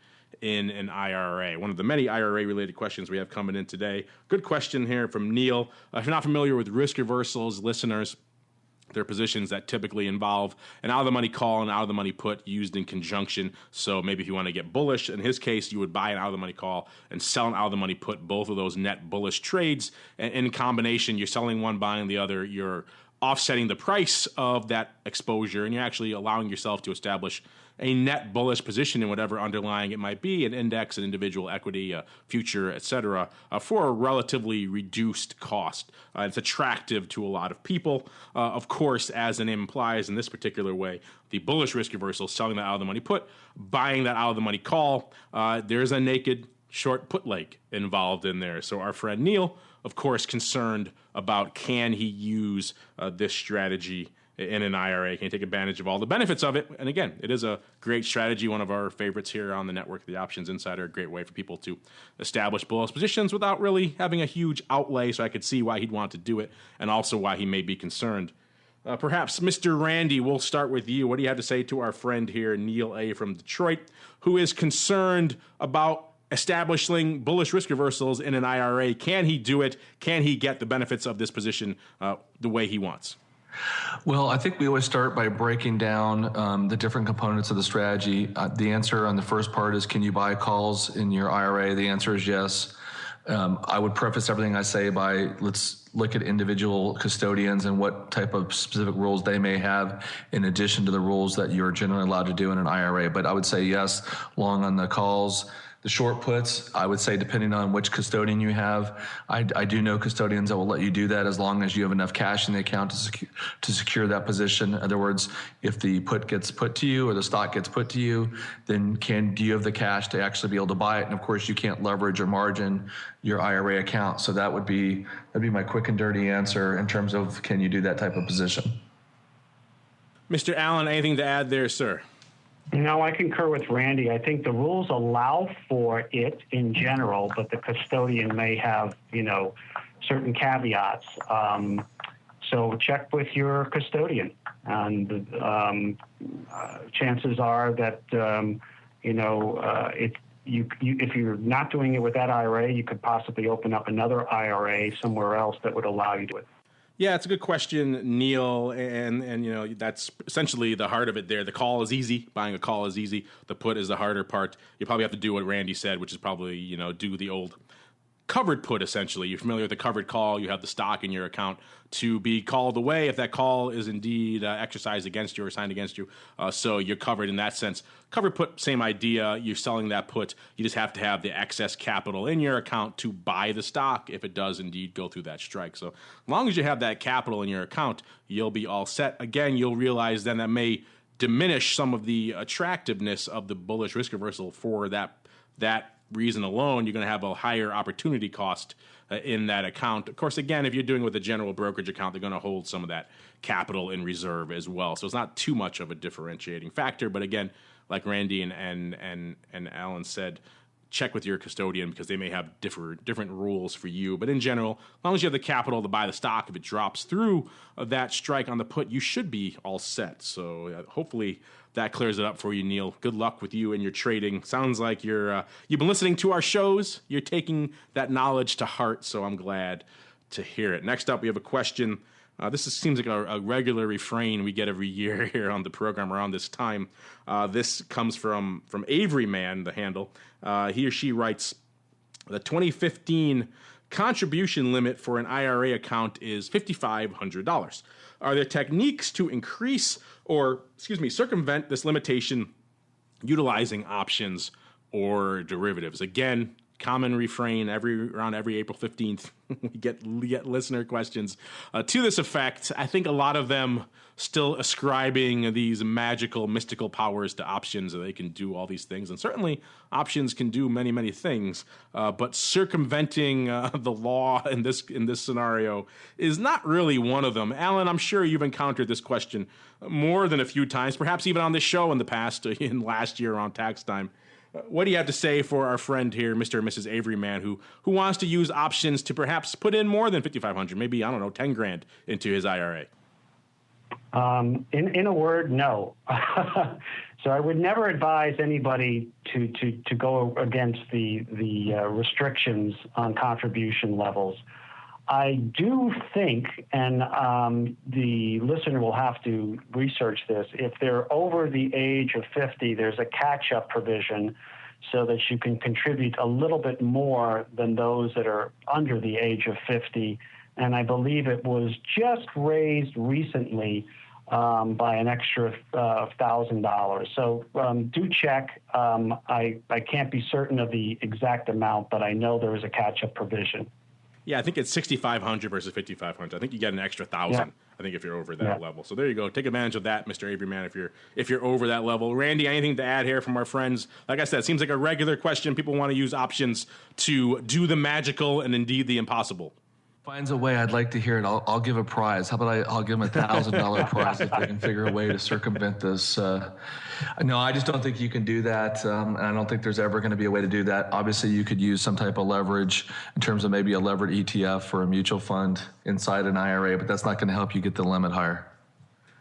in an IRA? One of the many IRA-related questions we have coming in today. Good question here from Neil. If you're not familiar with risk reversals, listeners, they're positions that typically involve an out-of-the-money call and out-of-the-money put used in conjunction. So maybe if you want to get bullish, in his case, you would buy an out-of-the-money call and sell an out-of-the-money put, both of those net bullish trades. And in combination, you're selling one, buying the other. You're offsetting the price of that exposure, and you're actually allowing yourself to establish a net bullish position in whatever underlying it might be, an index, an individual equity, a future, etc., for a relatively reduced cost. It's attractive to a lot of people. Of course, as the name implies in this particular way, the bullish risk reversal, selling that out of the money put, buying that out of the money call, there's a naked short put leg involved in there. So our friend Neil, of course, concerned about can he use this strategy in an IRA? Can he take advantage of all the benefits of it? And again, it is a great strategy, one of our favorites here on the network, the Options Insider, a great way for people to establish bullish positions without really having a huge outlay. So I could see why he'd want to do it and also why he may be concerned. Perhaps Mr. Randy, we'll start with you. What do you have to say to our friend here, Neil A. from Detroit, who is concerned about establishing bullish risk reversals in an IRA? Can he do it? Can he get the benefits of this position the way he wants? Well, I think we always start by breaking down the different components of the strategy. The answer on the first part is, can you buy calls in your IRA? The answer is yes. I would preface everything I say by let's look at individual custodians and what type of specific rules they may have in addition to the rules that you're generally allowed to do in an IRA. But I would say yes, long on the calls. The short puts, I would say, depending on which custodian you have, I do know custodians that will let you do that as long as you have enough cash in the account to secure that position. In other words, if the put gets put to you or the stock gets put to you, then do you have the cash to actually be able to buy it? And of course, you can't leverage or margin your IRA account. So that'd be my quick and dirty answer in terms of can you do that type of position. Mr. Allen, anything to add there, sir? No, I concur with Randy. I think the rules allow for it in general, but the custodian may have, certain caveats. So check with your custodian, and chances are that if you're not doing it with that IRA, you could possibly open up another IRA somewhere else that would allow you to do it. Yeah, it's a good question, Neil, and that's essentially the heart of it there. The call is easy. Buying a call is easy. The put is the harder part. You probably have to do what Randy said, which is probably, do the old covered put, essentially. You're familiar with the covered call. You have the stock in your account to be called away if that call is indeed exercised against you or signed against you. So you're covered in that sense. Covered put, same idea. You're selling that put. You just have to have the excess capital in your account to buy the stock if it does indeed go through that strike. So as long as you have that capital in your account, you'll be all set. Again, you'll realize then that may diminish some of the attractiveness of the bullish risk reversal for that reason alone. You're going to have a higher opportunity cost in that account. Of course, again, if you're doing with a general brokerage account, they're going to hold some of that capital in reserve as well. So it's not too much of a differentiating factor. But again, like Randy and Alan said, check with your custodian because they may have different rules for you. But in general, as long as you have the capital to buy the stock, if it drops through that strike on the put, you should be all set. So hopefully that clears it up for you, Neil. Good luck with you and your trading. Sounds like you've been listening to our shows. You're taking that knowledge to heart, so I'm glad to hear it. Next up, we have a question. This seems like a regular refrain we get every year here on the program around this time. This comes from Avery Man, the handle. He or she writes, the 2015 contribution limit for an IRA account is $5,500. Are there techniques to increase or, circumvent this limitation utilizing options or derivatives? Again, common refrain around every April 15th. We get listener questions to this effect. I think a lot of them still ascribing these magical, mystical powers to options, that they can do all these things. And certainly options can do many, many things. But circumventing the law in this scenario is not really one of them. Alan, I'm sure you've encountered this question more than a few times, perhaps even on this show in the past, in last year around tax time. What do you have to say for our friend here, Mr. and Mrs. Avery Man, who wants to use options to perhaps put in more than $5,500, maybe, $10,000 into his IRA? In a word, no. So I would never advise anybody to go against the restrictions on contribution levels. I do think, and the listener will have to research this, if they're over the age of 50, there's a catch-up provision so that you can contribute a little bit more than those that are under the age of 50. And I believe it was just raised recently by an extra $1,000. So do check. I can't be certain of the exact amount, but I know there is a catch-up provision. Yeah, I think it's 6,500 versus 5,500. I think you get an extra 1,000. Yeah. I think if you're over that level. So there you go. Take advantage of that, Mr. Averyman, if you're over that level. Randy, anything to add here from our friends? Like I said, it seems like a regular question. People want to use options to do the magical and indeed the impossible. Finds a way, I'd like to hear it. I'll give a prize. How about I'll give them $1,000 prize if they can figure a way to circumvent this. No, I just don't think you can do that. And I don't think there's ever going to be a way to do that. Obviously, you could use some type of leverage in terms of maybe a levered ETF or a mutual fund inside an IRA, but that's not going to help you get the limit higher.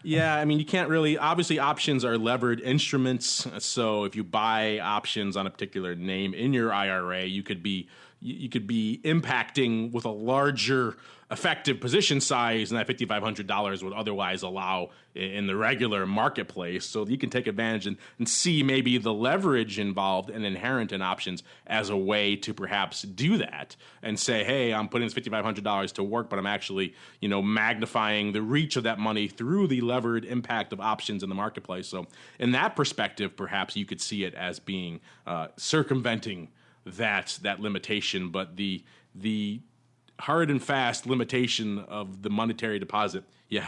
Yeah, I mean, you can't really, obviously options are levered instruments. So if you buy options on a particular name in your IRA, you could be impacting with a larger effective position size than that $5,500 would otherwise allow in the regular marketplace. So you can take advantage and see maybe the leverage involved and inherent in options as a way to perhaps do that and say, hey, I'm putting this $5,500 to work, but I'm actually, magnifying the reach of that money through the levered impact of options in the marketplace. So in that perspective, perhaps you could see it as being circumventing that limitation, but the hard and fast limitation of the monetary deposit,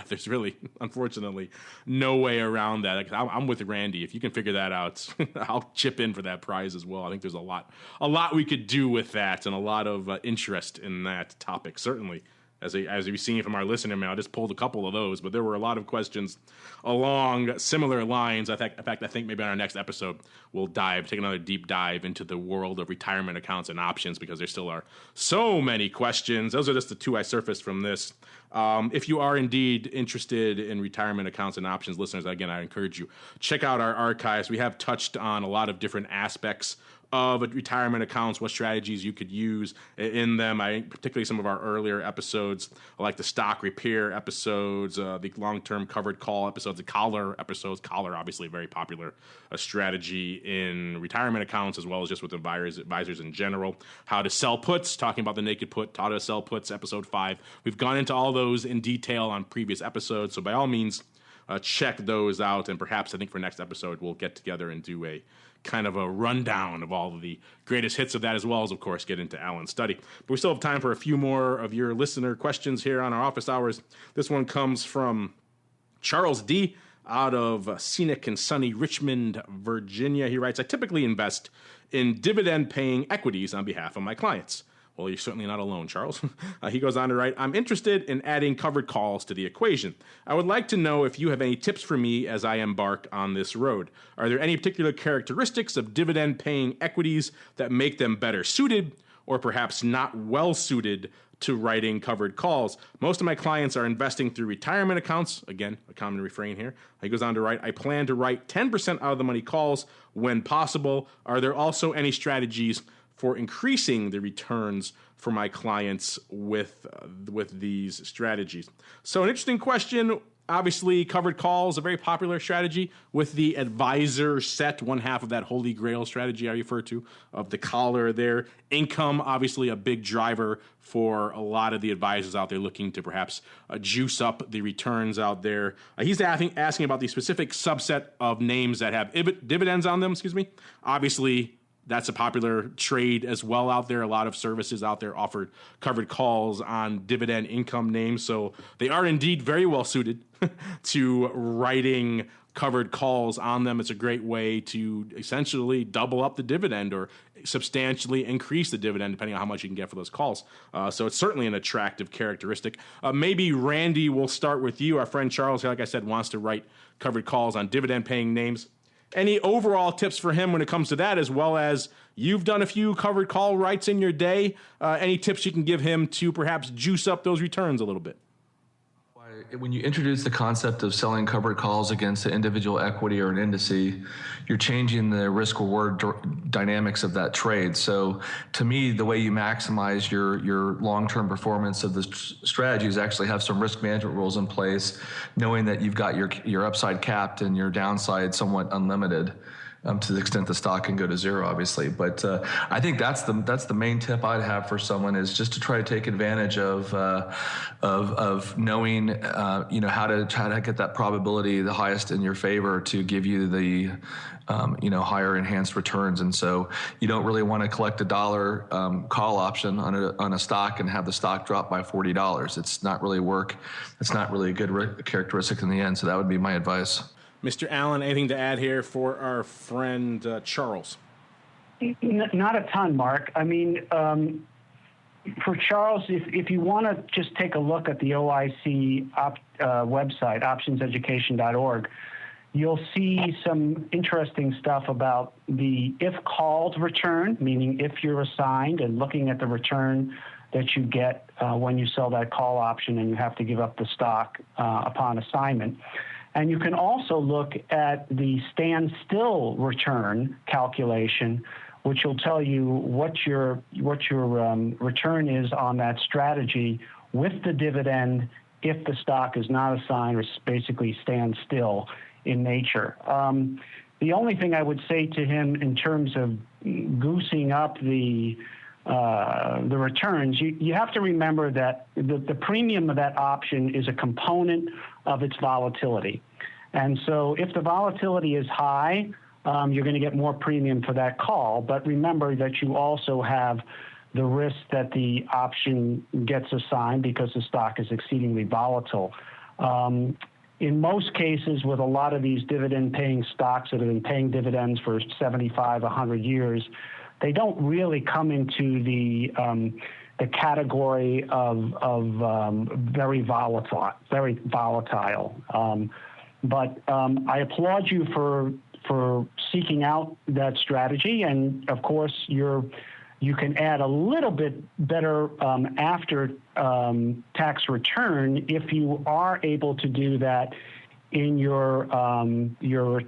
there's really, unfortunately, no way around that. I'm with Randy. If you can figure that out, I'll chip in for that prize as well. I think there's a lot we could do with that, and a lot of interest in that topic, certainly. As you've seen from our listener mail, I just pulled a couple of those, but there were a lot of questions along similar lines. In fact, I think maybe on our next episode, we'll take another deep dive into the world of retirement accounts and options, because there still are so many questions. Those are just the two I surfaced from this. If you are indeed interested in retirement accounts and options, listeners, again, I encourage you, check out our archives. We have touched on a lot of different aspects of retirement accounts, what strategies you could use in them. Particularly some of our earlier episodes, like the stock repair episodes, the long-term covered call episodes, the collar episodes. Collar, obviously, a very popular strategy in retirement accounts, as well as just with advisors in general. How to sell puts, talking about the naked put, how to sell puts, episode 5. We've gone into all those in detail on previous episodes, so by all means, check those out. And perhaps I think for next episode, we'll get together and do a kind of a rundown of all of the greatest hits of that, as well as, of course, get into Alan's study. But we still have time for a few more of your listener questions here on our office hours. This one comes from Charles D. out of scenic and sunny Richmond, Virginia. He writes, I typically invest in dividend-paying equities on behalf of my clients. Well, you're certainly not alone, Charles. He goes on to write, I'm interested in adding covered calls to the equation. I would like to know if you have any tips for me as I embark on this road. Are there any particular characteristics of dividend-paying equities that make them better suited, or perhaps not well suited to writing covered calls? Most of my clients are investing through retirement accounts. Again, a common refrain here. He goes on to write, I plan to write 10% out of the money calls when possible. Are there also any strategies for increasing the returns for my clients with these strategies? So an interesting question. Obviously, covered calls, a very popular strategy with the advisor set, one half of that holy grail strategy I refer to, of the collar there. Income, obviously a big driver for a lot of the advisors out there looking to perhaps juice up the returns out there. He's asking about the specific subset of names that have dividends on them, Obviously, that's a popular trade as well out there. A lot of services out there offer covered calls on dividend income names. So they are indeed very well suited to writing covered calls on them. It's a great way to essentially double up the dividend or substantially increase the dividend, depending on how much you can get for those calls. So it's certainly an attractive characteristic. Maybe Randy, we'll start with you. Our friend Charles, like I said, wants to write covered calls on dividend paying names. Any overall tips for him when it comes to that, as well as you've done a few covered call writes in your day? Any tips you can give him to perhaps juice up those returns a little bit? When you introduce the concept of selling covered calls against an individual equity or an indice, you're changing the risk-reward dynamics of that trade. So to me, the way you maximize your long-term performance of the strategy is actually have some risk management rules in place, knowing that you've got your upside capped and your downside somewhat unlimited. to the extent the stock can go to zero, obviously. But I think that's the main tip I'd have for someone, is just to try to take advantage of knowing how to get that probability the highest in your favor to give you the higher enhanced returns. And so you don't really want to collect $1 call option on a stock and have the stock drop by $40. It's not really work. It's not really a good characteristic in the end. So that would be my advice. Mr. Allen, anything to add here for our friend Charles? Not a ton, Mark. I mean, for Charles, if you want to just take a look at the OIC website, optionseducation.org, you'll see some interesting stuff about the if called return, meaning if you're assigned, and looking at the return that you get when you sell that call option and you have to give up the stock upon assignment. And you can also look at the standstill return calculation, which will tell you what your return is on that strategy with the dividend if the stock is not assigned or basically stands still in nature. The only thing I would say to him in terms of goosing up the returns, you have to remember that the premium of that option is a component of its volatility. And so if the volatility is high, you're going to get more premium for that call. But remember that you also have the risk that the option gets assigned because the stock is exceedingly volatile. In most cases, with a lot of these dividend-paying stocks that have been paying dividends for 75, 100 years, they don't really come into the category of very volatile. But I applaud you for seeking out that strategy, and of course you can add a little bit better after tax return if you are able to do that in your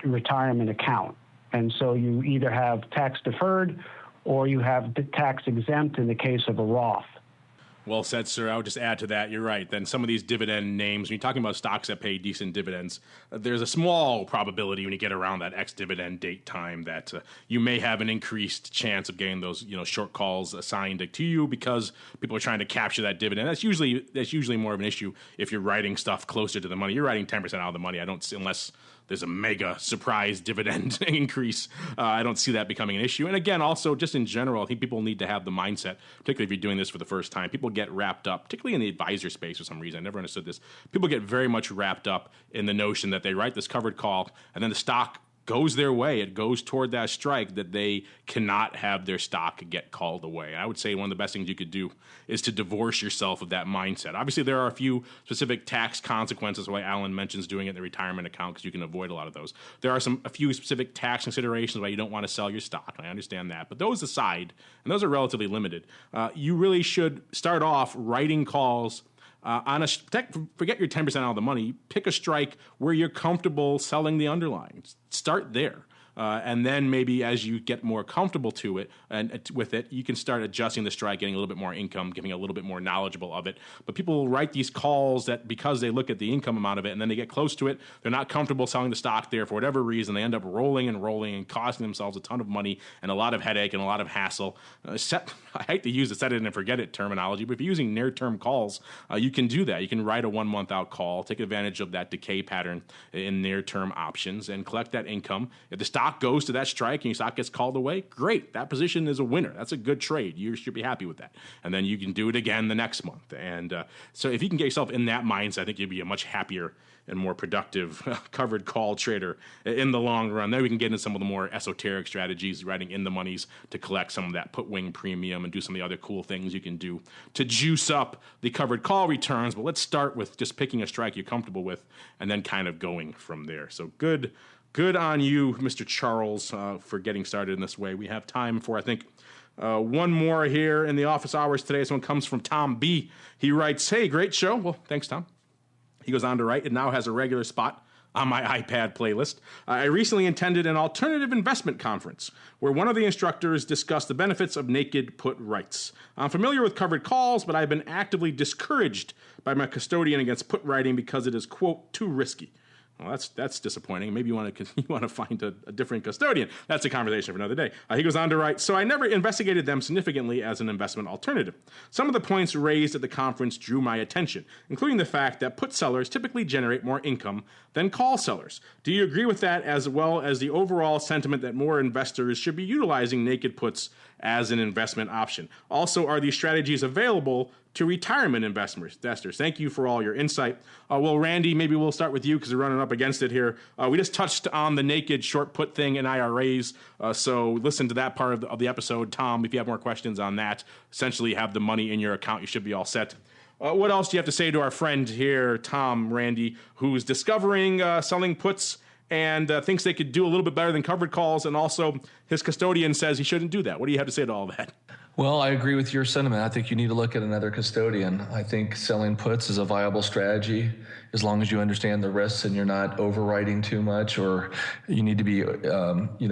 retirement account. And so you either have tax deferred or you have tax exempt in the case of a Roth. Well said, sir. I would just add to that, you're right. Then some of these dividend names, when you're talking about stocks that pay decent dividends, there's a small probability when you get around that ex-dividend date time that you may have an increased chance of getting those short calls assigned to you because people are trying to capture that dividend. That's usually more of an issue if you're writing stuff closer to the money. You're writing 10% out of the money. Unless there's a mega surprise dividend increase, I don't see that becoming an issue. And again, also just in general, I think people need to have the mindset, particularly if you're doing this for the first time. People get wrapped up, particularly in the advisor space for some reason. I never understood this. People get very much wrapped up in the notion that they write this covered call and then the stock goes their way. It goes toward that strike that they cannot have their stock get called away. And I would say one of the best things you could do is to divorce yourself of that mindset. Obviously, there are a few specific tax consequences, why Alan mentions doing it in the retirement account, because you can avoid a lot of those. There are a few specific tax considerations why you don't want to sell your stock. I understand that. But those aside, and those are relatively limited, you really should start off writing calls forget your 10% out of the money. Pick a strike where you're comfortable selling the underlying. Start there. And then maybe as you get more comfortable to it and with it, you can start adjusting the strike, getting a little bit more income, getting a little bit more knowledgeable of it. But people will write these calls that because they look at the income amount of it and then they get close to it, they're not comfortable selling the stock there for whatever reason. They end up rolling and costing themselves a ton of money and a lot of headache and a lot of hassle. I hate to use the set it and forget it terminology, but if you're using near-term calls, you can do that. You can write a 1 month out call, take advantage of that decay pattern in near-term options and collect that income. If the stock goes to that strike and your stock gets called away, great. That position is a winner. That's a good trade. You should be happy with that. And then you can do it again the next month. And so if you can get yourself in that mindset, I think you'll be a much happier and more productive covered call trader in the long run. Then we can get into some of the more esoteric strategies, writing in the monies to collect some of that put wing premium and do some of the other cool things you can do to juice up the covered call returns. But let's start with just picking a strike you're comfortable with and then kind of going from there. So good on you, Mr. Charles, for getting started in this way. We have time for, I think, one more here in the office hours today. This one comes from Tom B. He writes, "Hey, great show." Well, thanks, Tom. He goes on to write, "It now has a regular spot on my iPad playlist. I recently attended an alternative investment conference where one of the instructors discussed the benefits of naked put writes. I'm familiar with covered calls, but I've been actively discouraged by my custodian against put writing because it is, quote, too risky. Well, that's disappointing. Maybe you want to find a different custodian. That's a conversation for another day. He goes on to write, so I never investigated them significantly as an investment alternative. Some of the points raised at the conference drew my attention, including the fact that put sellers typically generate more income than call sellers. Do you agree with that, as well as the overall sentiment that more investors should be utilizing naked puts as an investment option? Also, are these strategies available to retirement investors? Thank you for all your insight. Well, Randy, maybe we'll start with you because we're running up against it here. We just touched on the naked short put thing in IRAs, so listen to that part of the episode. Tom, if you have more questions on that, essentially you have the money in your account, you should be all set. What else do you have to say to our friend here, Tom, Randy, who's discovering selling puts and thinks they could do a little bit better than covered calls, and also his custodian says he shouldn't do that? What do you have to say to all that? Well, I agree with your sentiment. I think you need to look at another custodian. I think selling puts is a viable strategy as long as you understand the risks and you're not overwriting too much, or you need to be,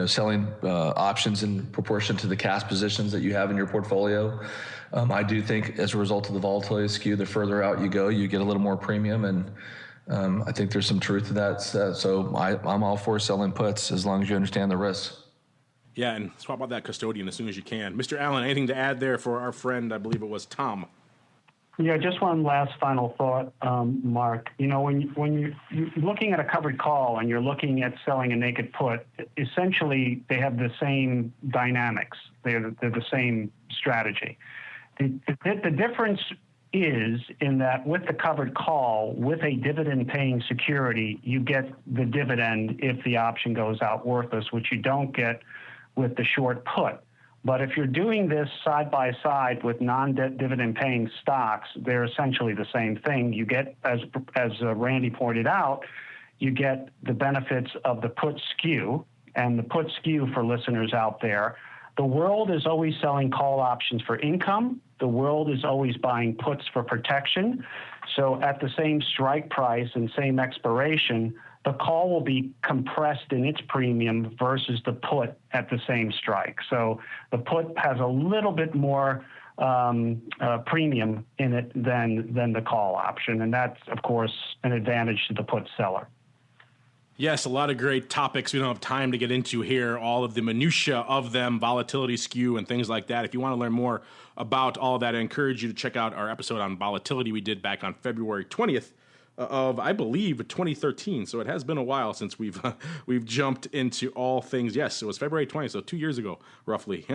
selling options in proportion to the cash positions that you have in your portfolio. I do think as a result of the volatility skew, the further out you go, you get a little more premium, and I think there's some truth to that. So I'm all for selling puts as long as you understand the risks. Yeah, and swap out that custodian as soon as you can. Mr. Allen, anything to add there for our friend, I believe it was Tom? Yeah, just one last final thought, Mark. When you're looking at a covered call and you're looking at selling a naked put, essentially they have the same dynamics. They're the same strategy. The difference is in that with the covered call, with a dividend-paying security, you get the dividend if the option goes out worthless, which you don't get with the short put. But if you're doing this side by side with non-dividend paying stocks, they're essentially the same thing. You get, as Randy pointed out, you get the benefits of the put skew. And the put skew, for listeners out there, the world is always selling call options for income. The world is always buying puts for protection. So at the same strike price and same expiration, the call will be compressed in its premium versus the put at the same strike. So the put has a little bit more premium in it than the call option. And that's, of course, an advantage to the put seller. Yes, a lot of great topics we don't have time to get into here, all of the minutia of them, volatility skew and things like that. If you want to learn more about all of that, I encourage you to check out our episode on volatility we did back on February 20th. Of, I believe, 2013. So it has been a while since we've jumped into all things. Yes, it was February 20th, so 2 years ago, roughly,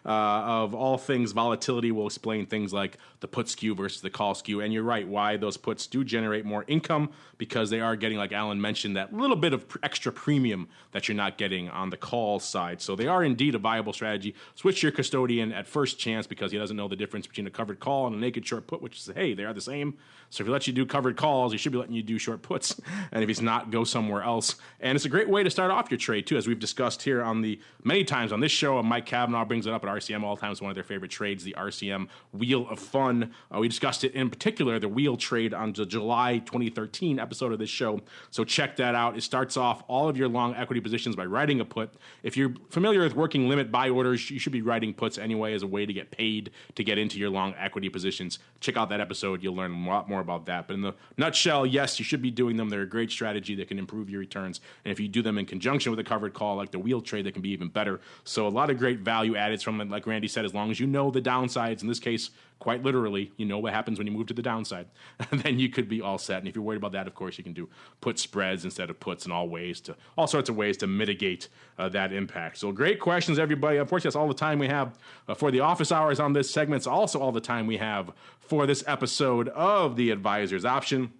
of all things volatility. We'll explain things like the put skew versus the call skew. And you're right, why those puts do generate more income, because they are getting, like Alan mentioned, that little bit of extra premium that you're not getting on the call side. So they are indeed a viable strategy. Switch your custodian at first chance because he doesn't know the difference between a covered call and a naked short put, which is, hey, they are the same. So if he lets you do covered calls, he should be letting you do short puts. And if he's not, go somewhere else. And it's a great way to start off your trade, too, as we've discussed here on the many times on this show. Mike Kavanaugh brings it up at RCM all the time. It's one of their favorite trades, the RCM Wheel of Fun. We discussed it in particular, the wheel trade, on the July 2013 episode of this show. So check that out. It starts off all of your long equity positions by writing a put. If you're familiar with working limit buy orders, you should be writing puts anyway as a way to get paid to get into your long equity positions. Check out that episode. You'll learn a lot more about that. But in the nutshell, yes, you should be doing them. They're a great strategy that can improve your returns. And if you do them in conjunction with a covered call like the wheel trade, that can be even better. So a lot of great value added from it, like Randy said, as long as you know the downsides. In this case, quite literally, you know what happens when you move to the downside. And then you could be all set. And if you're worried about that, of course, you can do put spreads instead of puts, and all sorts of ways to mitigate that impact. So great questions, everybody. Unfortunately, that's all the time we have for the office hours on this segment. It's also all the time we have for this episode of The Advisor's Option.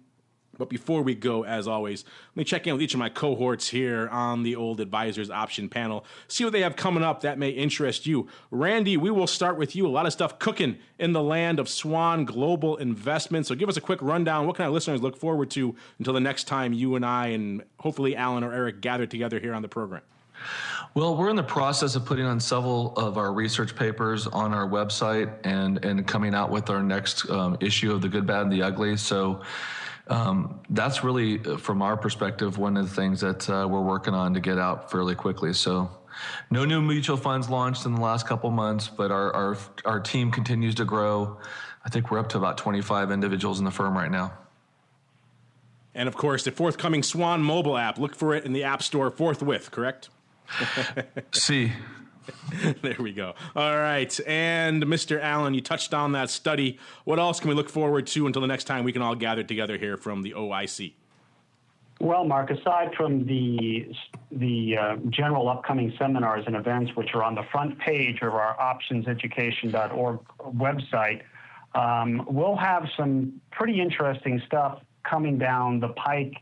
But before we go, as always, let me check in with each of my cohorts here on the old Advisor's Option panel, see what they have coming up that may interest you. Randy, we will start with you. A lot of stuff cooking in the land of Swan Global Investments. So give us a quick rundown. What can our listeners look forward to until the next time you and I and hopefully Alan or Eric gather together here on the program? Well, we're in the process of putting on several of our research papers on our website and coming out with our next issue of The Good, Bad, and the Ugly. So that's really, from our perspective, one of the things that we're working on to get out fairly quickly. So no new mutual funds launched in the last couple months, but our team continues to grow. I think we're up to about 25 individuals in the firm right now. And, of course, the forthcoming Swan mobile app. Look for it in the App Store forthwith, correct? See. There we go. All right. And, Mr. Allen, you touched on that study. What else can we look forward to until the next time we can all gather together here from the OIC? Well, Mark, aside from the general upcoming seminars and events, which are on the front page of our optionseducation.org website, we'll have some pretty interesting stuff coming down the pike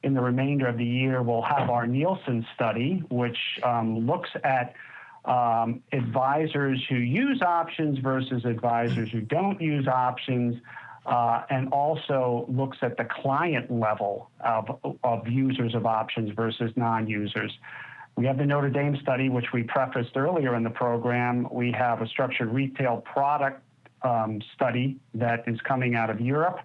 in the remainder of the year. We'll have our Nielsen study, which looks at advisors who use options versus advisors who don't use options, and also looks at the client level of users of options versus non-users. We have the Notre Dame study, which we prefaced earlier in the program. We have a structured retail product study that is coming out of Europe.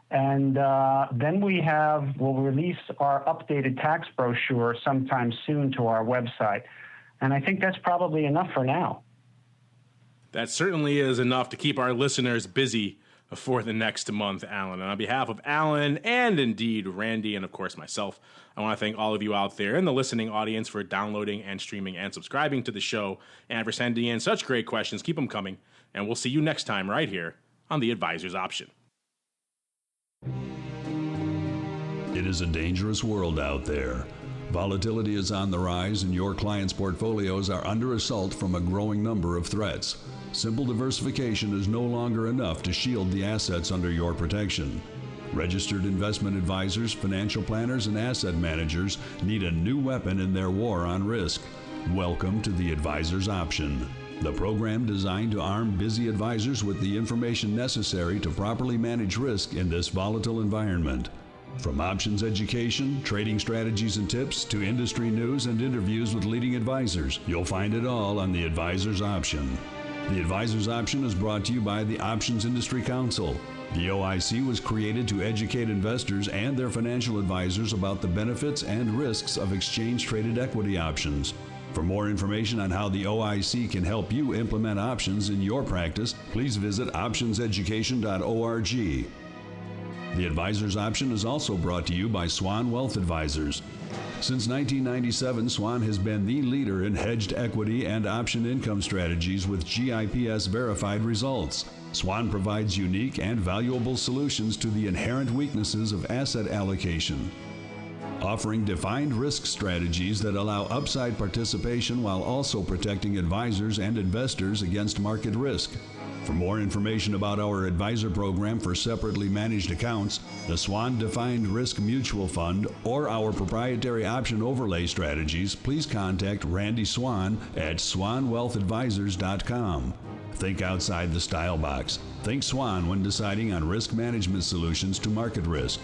And then we'll release our updated tax brochure sometime soon to our website. And I think that's probably enough for now. That certainly is enough to keep our listeners busy for the next month, Alan. And on behalf of Alan and indeed Randy and, of course, myself, I want to thank all of you out there in the listening audience for downloading and streaming and subscribing to the show and for sending in such great questions. Keep them coming. And we'll see you next time right here on The Advisor's Option. It is a dangerous world out there. Volatility is on the rise and your clients' portfolios are under assault from a growing number of threats. Simple diversification is no longer enough to shield the assets under your protection. Registered investment advisors, financial planners, and asset managers need a new weapon in their war on risk. Welcome to The Advisor's Option, the program designed to arm busy advisors with the information necessary to properly manage risk in this volatile environment. From options education, trading strategies and tips, to industry news and interviews with leading advisors, you'll find it all on The Advisor's Option. The Advisor's Option is brought to you by the Options Industry Council. The OIC was created to educate investors and their financial advisors about the benefits and risks of exchange-traded equity options. For more information on how the OIC can help you implement options in your practice, please visit optionseducation.org. The Advisor's Option is also brought to you by Swan Wealth Advisors. Since 1997, Swan has been the leader in hedged equity and option income strategies with GIPS verified results. Swan provides unique and valuable solutions to the inherent weaknesses of asset allocation, offering defined risk strategies that allow upside participation while also protecting advisors and investors against market risk. For more information about our advisor program for separately managed accounts, the Swan Defined Risk Mutual Fund, or our proprietary option overlay strategies, please contact Randy Swan at swanwealthadvisors.com. Think outside the style box. Think Swan when deciding on risk management solutions to market risk.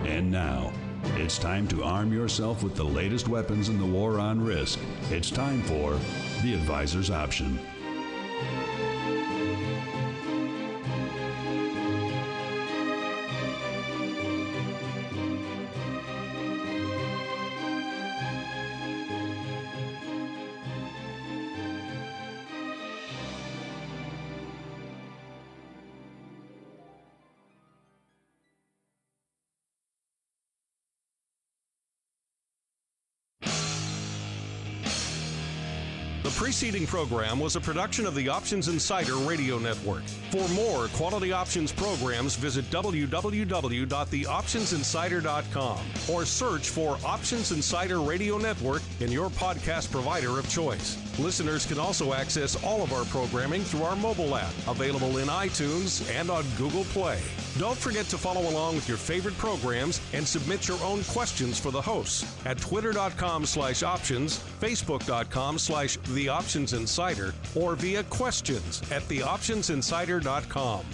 And now, it's time to arm yourself with the latest weapons in the war on risk. It's time for The Advisor's Option. The preceding program was a production of the Options Insider Radio Network. For more quality options programs, visit www.theoptionsinsider.com or search for Options Insider Radio Network in your podcast provider of choice. Listeners can also access all of our programming through our mobile app, available in iTunes and on Google Play. Don't forget to follow along with your favorite programs and submit your own questions for the hosts at twitter.com/options, facebook.com/theoptionsinsider, or via questions at theoptionsinsider.com.